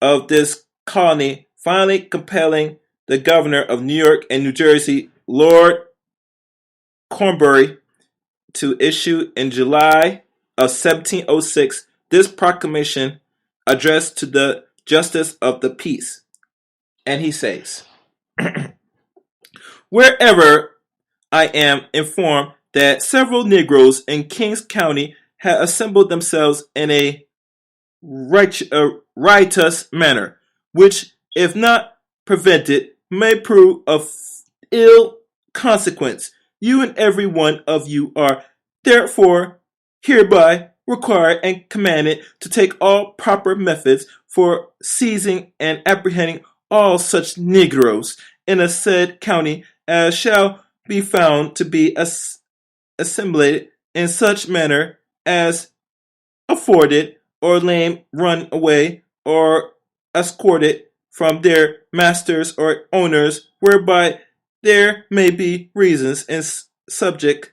of this colony, finally compelling the governor of New York and New Jersey, Lord Cornbury, to issue in July of 1706 this proclamation addressed to the justice of the peace. And he says, wherever I am informed that several Negroes in Kings County have assembled themselves in a riotous manner, which, if not prevented, may prove of ill consequence. You and every one of you are therefore hereby required and commanded to take all proper methods for seizing and apprehending all such Negroes in a said county as shall be found to be assimilated in such manner as afforded or lame, run away, or escorted from their masters or owners, whereby there may be reasons and subject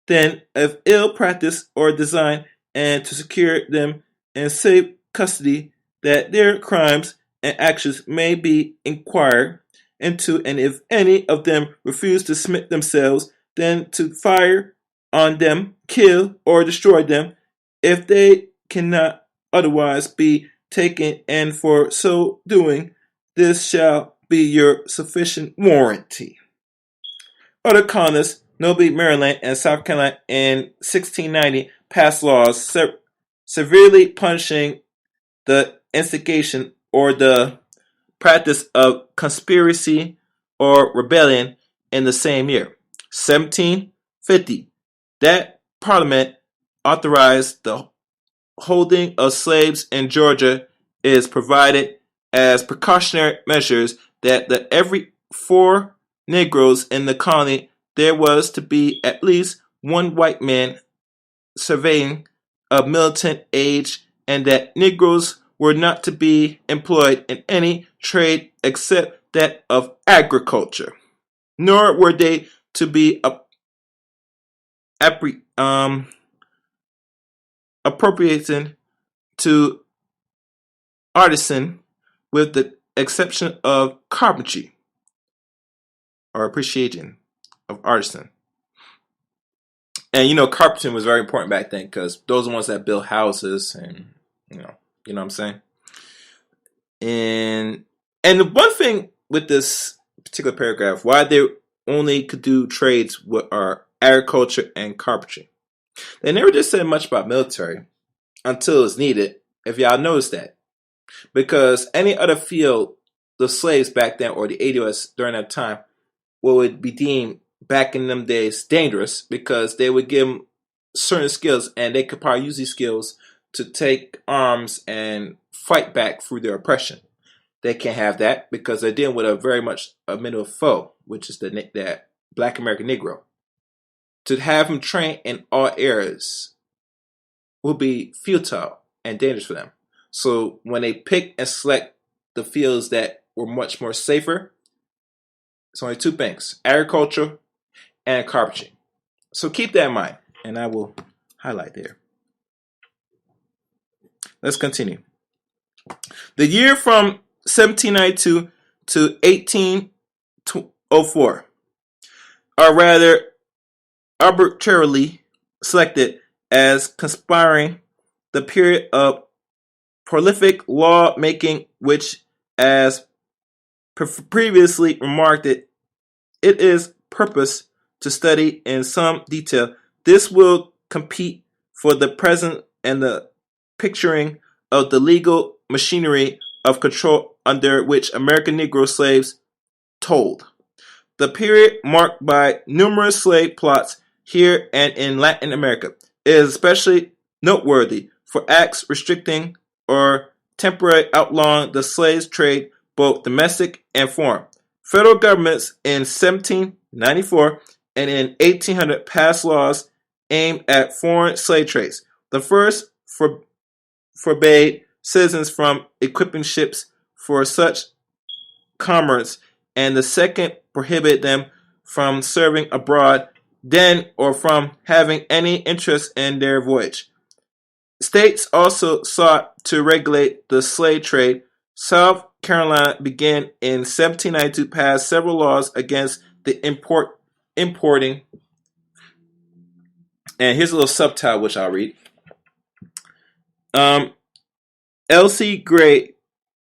then of ill practice or design, and to secure them in safe custody, that their crimes and actions may be inquired into, and if any of them refuse to submit themselves, then to fire on them, kill, or destroy them, if they cannot otherwise be taken, and for so doing, this shall be your sufficient warranty. Other colonists, notably Maryland and South Carolina, in 1690 passed laws severely punishing the instigation or the practice of conspiracy or rebellion in the same year. 1750, that Parliament authorized the holding of slaves in Georgia is provided as precautionary measures that every 4 Negroes in the colony there was to be at least 1 white man surveying of militant age, and that Negroes were not to be employed in any trade except that of agriculture, nor were they to be appropriating to artisan, with the exception of carpentry, or appreciation of artisan. And carpentry was very important back then, because those are the ones that built houses, and you know what I'm saying. And the one thing with this particular paragraph, why they only could do trades with are agriculture and carpentry. They never just said much about military until it's needed, if y'all noticed that. Because any other field, the slaves back then, or the ADOS during that time, would be deemed back in them days dangerous, because they would give them certain skills, and they could probably use these skills to take arms and fight back through their oppression. They can't have that, because they're dealing with a very much a middle foe, which is that Black American Negro. To have him train in all areas will be futile and dangerous for them. So when they pick and select the fields that were much more safer, it's only 2 things: agriculture and carpentry. So keep that in mind, and I will highlight there. Let's continue. The year from 1792 to 1804 are rather arbitrarily selected as conspiring the period of prolific law making, which, as previously remarked that it is purpose to study in some detail. This will compete for the present and the picturing of the legal machinery of control under which American Negro slaves told. The period marked by numerous slave plots here and in Latin America is especially noteworthy for acts restricting or temporarily outlawing the slave trade, both domestic and foreign. Federal governments in 1794 and in 1800 passed laws aimed at foreign slave trades. The first forbade citizens from equipping ships for such commerce, and the second prohibited them from serving abroad then or from having any interest in their voyage. States also sought to regulate the slave trade. South Carolina began in 1792 pass several laws against the importing. And here's a little subtitle which I'll read. L.C. Gray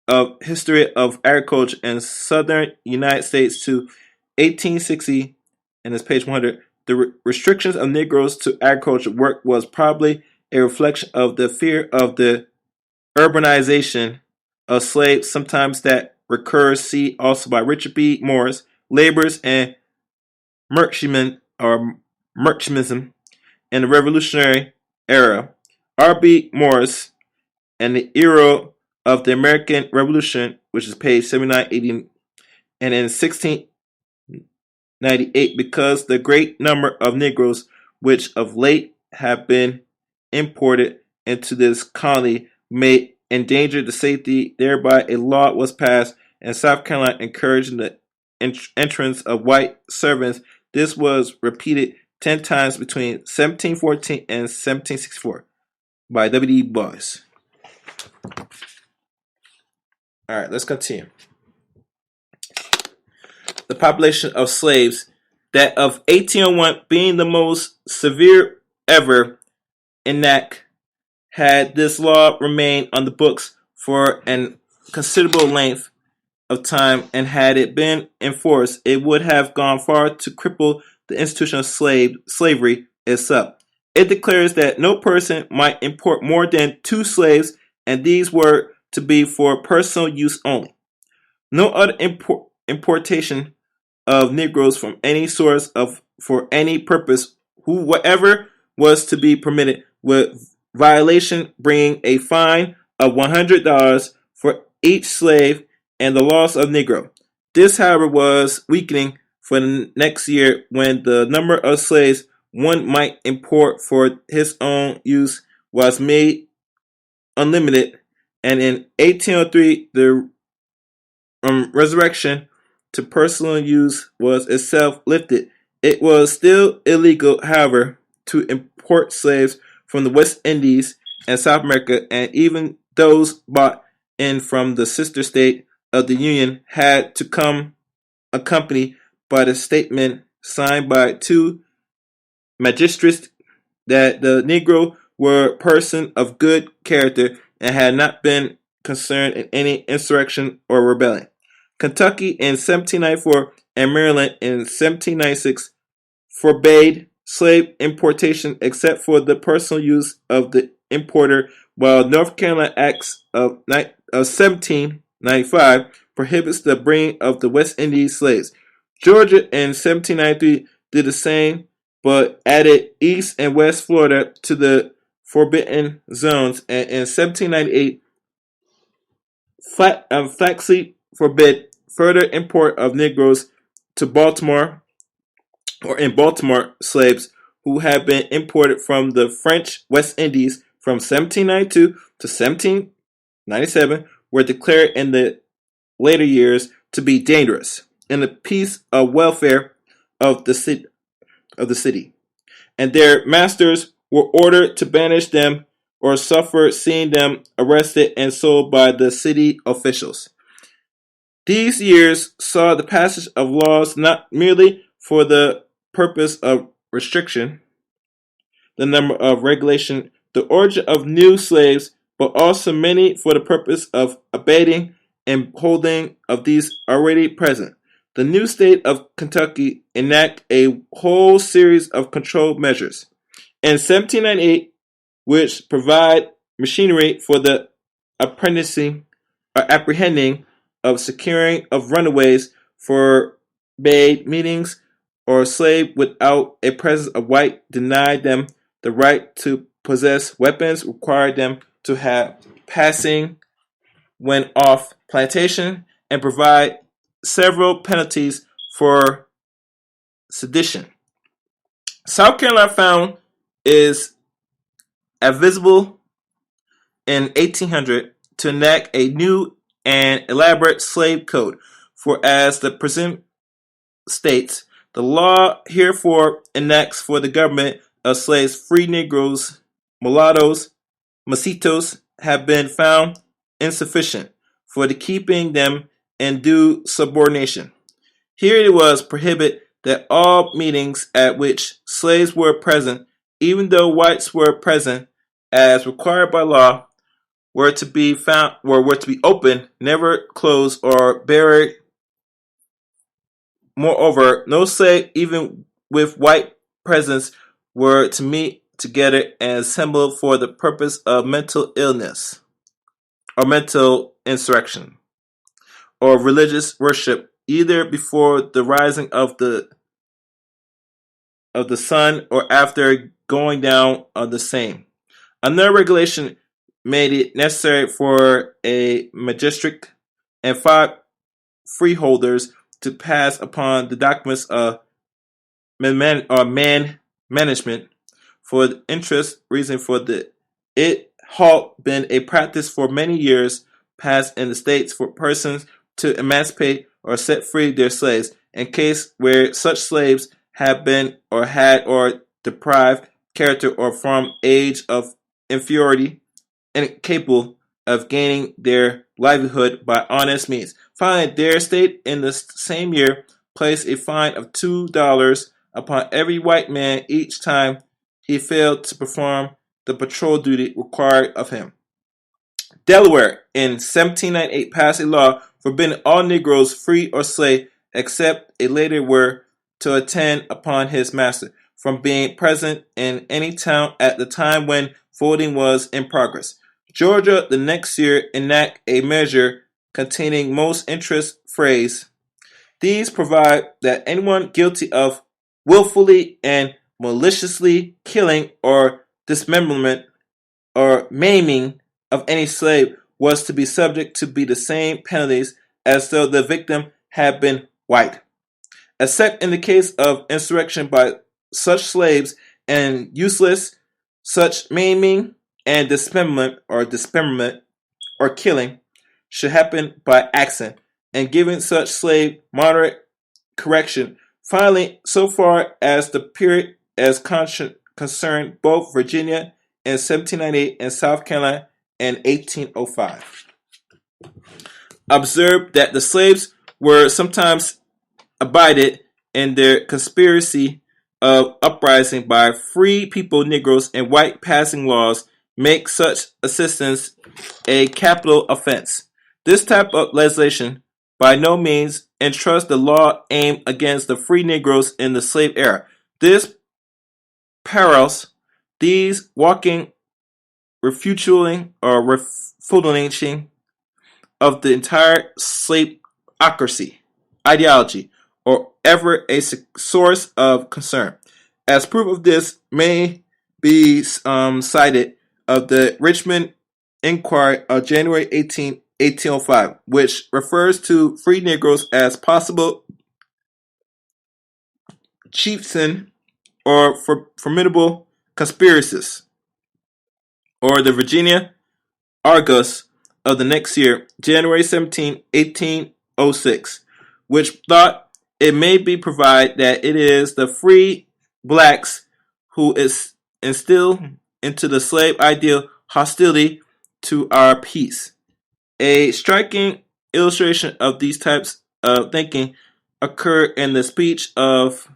of History of Agriculture in Southern United States to 1860, and it's page 100. The restrictions of Negroes to agriculture work was probably a reflection of the fear of the urbanization of slaves, sometimes that recurs. See also by Richard B. Morris, Laborers and Merchantmen or Merchantism in the Revolutionary Era. R.B. Morris and the Era of the American Revolution, which is page 7980, and in 1698, because the great number of Negroes which of late have been imported into this colony may endanger the safety, thereby a law was passed in South Carolina encouraging the entrance of white servants. This was repeated 10 times between 1714 and 1764 by W.D. Boyce. All right, let's continue. The population of slaves, that of 1801 being the most severe ever enacted, had this law remained on the books for an considerable length of time, and had it been enforced, it would have gone far to cripple the institution of slavery itself. It declares that no person might import more than 2 slaves, and these were to be for personal use only. No other importation of Negroes from any source for any purpose, whatever, was to be permitted, with violation bringing a fine of $100 for each slave and the loss of Negro. This, however, was weakening for the next year, when the number of slaves one might import for his own use was made unlimited, and in 1803 the resurrection to personal use was itself lifted. It was still illegal, however, to import slaves from the West Indies and South America, and even those bought in from the sister state of the Union had to come accompanied by the statement signed by 2 magistrates that the Negro were persons of good character and had not been concerned in any insurrection or rebellion. Kentucky in 1794 and Maryland in 1796 forbade slave importation except for the personal use of the importer, while North Carolina Acts of 1795 prohibits the bringing of the West Indies slaves. Georgia in 1793 did the same, but added East and West Florida to the forbidden zones, and in 1798 flatly forbid further import of Negroes to Baltimore, or in Baltimore. Slaves who had been imported from the French West Indies from 1792 to 1797 were declared in the later years to be dangerous in the peace of welfare of the city, and their masters were ordered to banish them or suffer seeing them arrested and sold by the city officials. These years saw the passage of laws not merely for the purpose of restriction, the number of regulation, the origin of new slaves, but also many for the purpose of abating and holding of these already present. The new state of Kentucky enacted a whole series of control measures. In 1798, which provide machinery for the apprenticing or apprehending of securing of runaways, forbade meetings or slave without a presence of white, denied them the right to possess weapons, required them to have passing when off plantation, and provide several penalties for sedition. South Carolina found is advisable in 1800 to enact a new and elaborate slave code, for as the present states, the law herefore enacts for the government of slaves free Negroes, mulattoes, mestizos have been found insufficient for the keeping them in due subordination. Here it was prohibited that all meetings at which slaves were present, even though whites were present, as required by law, were to be open, never closed or buried. Moreover, no slave, even with white presence, were to meet together and assemble for the purpose of mental illness or mental insurrection or religious worship, either before the rising of the sun or after going down of the same. Another regulation made it necessary for a magistrate and 5 freeholders to pass upon the documents of management for the interest reason for it had been a practice for many years past in the states for persons to emancipate or set free their slaves in case where such slaves have been or had or deprived character or from age of inferiority incapable of gaining their livelihood by honest means. Finally, their state in the same year placed a fine of $2 upon every white man each time he failed to perform the patrol duty required of him. Delaware in 1798 passed a law forbidding all Negroes, free or slave, except a later were to attend upon his master, from being present in any town at the time when voting was in progress. Georgia the next year enacted a measure containing most interest phrase. These provide that anyone guilty of willfully and maliciously killing or dismemberment or maiming of any slave was to be subject to be the same penalties as though the victim had been white, except in the case of insurrection by such slaves and useless, such maiming and dismemberment or killing should happen by accident, and giving such slave moderate correction. Finally, so far as the period as concerned both Virginia in 1798 and South Carolina in 1805. Observe that the slaves were sometimes abided in their conspiracy of uprising by free people, Negroes, and white passing laws make such assistance a capital offense. This type of legislation by no means entrusts the law aimed against the free Negroes in the slave era. This parallels these walking refuting of the entire slaveocracy ideology, or ever a source of concern. As proof of this may be cited of the Richmond Inquiry of January 18, 1805, which refers to free Negroes as possible chieftain or formidable conspiracists, or the Virginia Argus of the next year, January 17, 1806, which thought it may be provided that it is the free blacks who is instill into the slave ideal hostility to our peace. A striking illustration of these types of thinking occurred in the speech of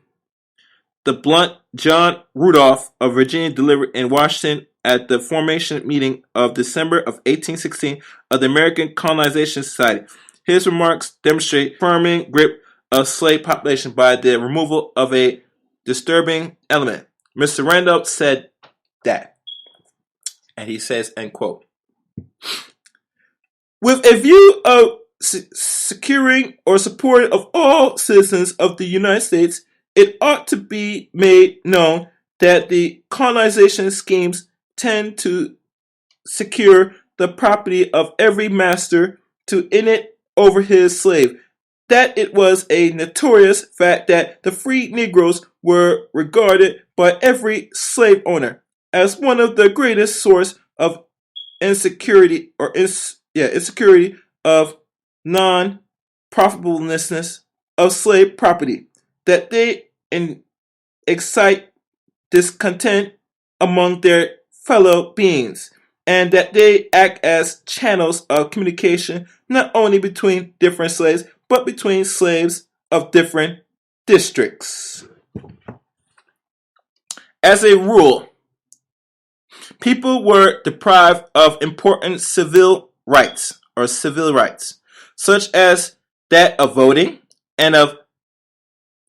the blunt John Rudolph of Virginia delivered in Washington at the formation meeting of December of 1816 of the American Colonization Society. His remarks demonstrate firming grip of slave population by the removal of a disturbing element. Mr. Randolph said that, and he says, end quote, with a view of securing or supporting of all citizens of the United States, it ought to be made known that the colonization schemes tend to secure the property of every master to it over his slave, that it was a notorious fact that the free Negroes were regarded by every slave owner as one of the greatest source of insecurity of non-profitableness of slave property, that they excite discontent among their fellow beings, and that they act as channels of communication not only between different slaves, but between slaves of different districts. As a rule, people were deprived of important civil rights, such as that of voting and of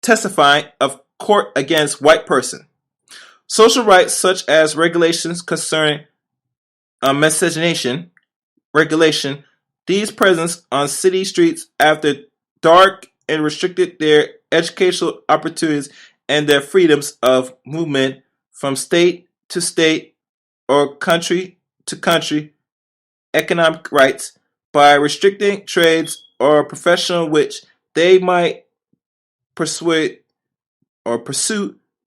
testifying of court against white person. Social rights such as regulations concerning miscegenation, these presents on city streets after dark and restricted their educational opportunities and their freedoms of movement from state to state or country to country, economic rights by restricting trades or profession which they might pursue.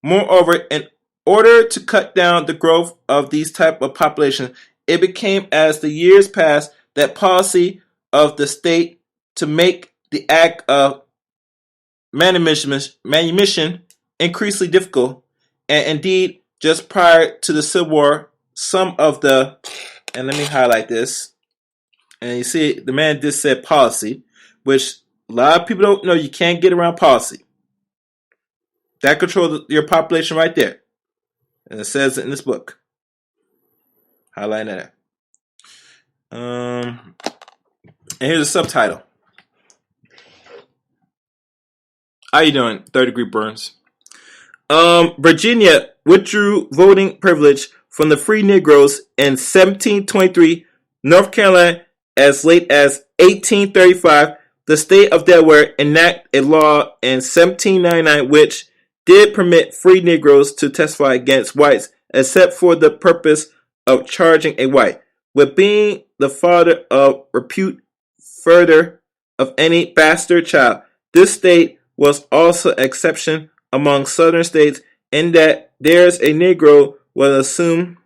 Moreover, in order to cut down the growth of these type of populations, it became, as the years passed, that policy of the state to make the act of manumission increasingly difficult, and indeed, just prior to the Civil War, some of the, and let me highlight this, and you see the man just said policy, which a lot of people don't know. You can't get around policy. That controls your population right there. And it says it in this book. Highlight that. And here's a subtitle. How you doing? Third degree burns. Virginia withdrew voting privilege from the free Negroes in 1723. North Carolina, as late as 1835, the state of Delaware enacted a law in 1799 which did permit free Negroes to testify against whites, except for the purpose of charging a white with being the father of repute further of any bastard child. This state was also an exception among southern states in that there's a Negro was assumed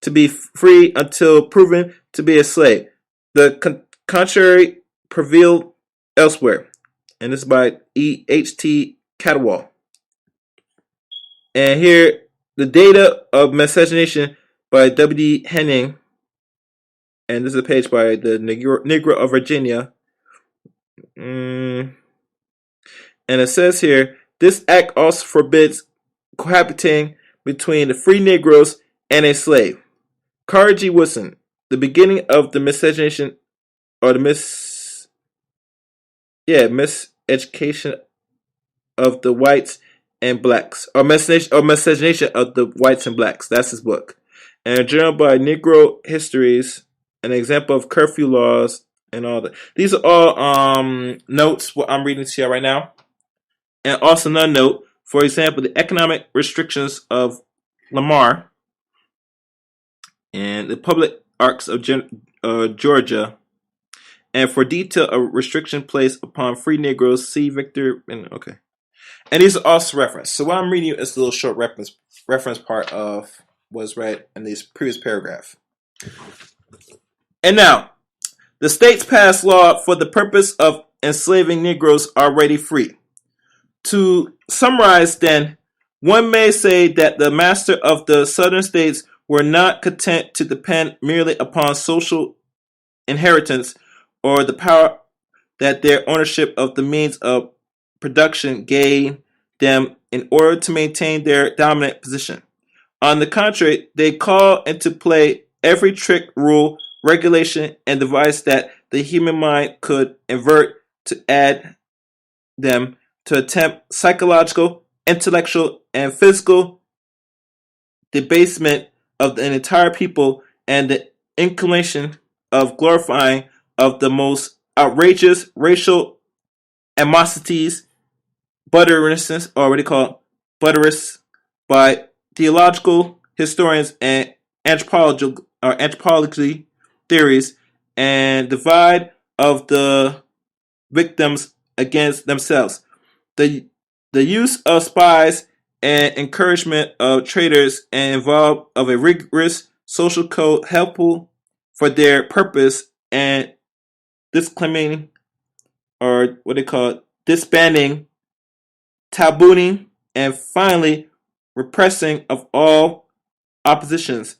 to be free until proven to be a slave. The contrary prevailed elsewhere. And this is by E.H.T. Catterwall. And here, the data of miscegenation by W.D. Henning. And this is a page by the Negro of Virginia. And it says here, this act also forbids cohabiting between the free Negroes and a slave. Carter G. Woodson, the beginning of the miscegenation, or the miseducation of the whites and blacks, or miscegenation of the whites and blacks. That's his book. And a journal by Negro Histories, an example of curfew laws and all that. These are all notes what I'm reading to you right now. And also another note, for example, the economic restrictions of Lamar and the public arcs of Georgia. And for detail, a restriction placed upon free Negroes, see Victor. Okay. And these are also referenced. So what I'm reading is a little short reference part of what's read in this previous paragraph. And now, the states passed law for the purpose of enslaving Negroes already free. To summarize then, one may say that the master of the southern states were not content to depend merely upon social inheritance or the power that their ownership of the means of production gave them in order to maintain their dominant position. On the contrary, they call into play every trick, rule, regulation, and device that the human mind could invert to add them to attempt psychological, intellectual, and physical debasement of an entire people and the inclination of glorifying of the most outrageous racial animosities, butterishness, or what they call butterists, by theological historians and anthropology theories, and divide of the victims against themselves. The the use of spies and encouragement of traitors and involved of a rigorous social code helpful for their purpose and disclaiming or what they call disbanding, tabooing, and finally repressing of all oppositions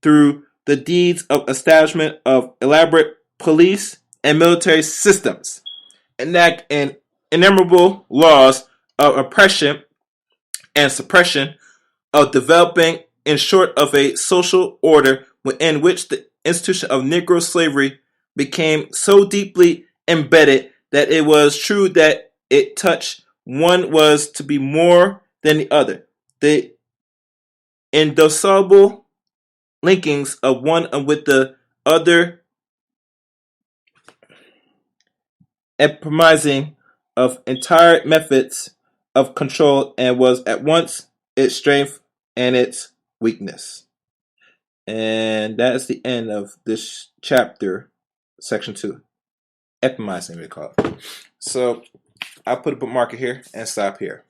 through the deeds of establishment of elaborate police and military systems, enact innumerable laws of oppression and suppression, of developing, in short, of a social order within which the institution of Negro slavery became so deeply embedded that it was true that it touched one was to be more than the other. The indissoluble linkings of one with the other, epitomizing of entire methods of control, and was at once its strength and its weakness. And that is the end of this chapter, section 2. Epitomizing, we call it. So I'll put a bookmarker here and stop here.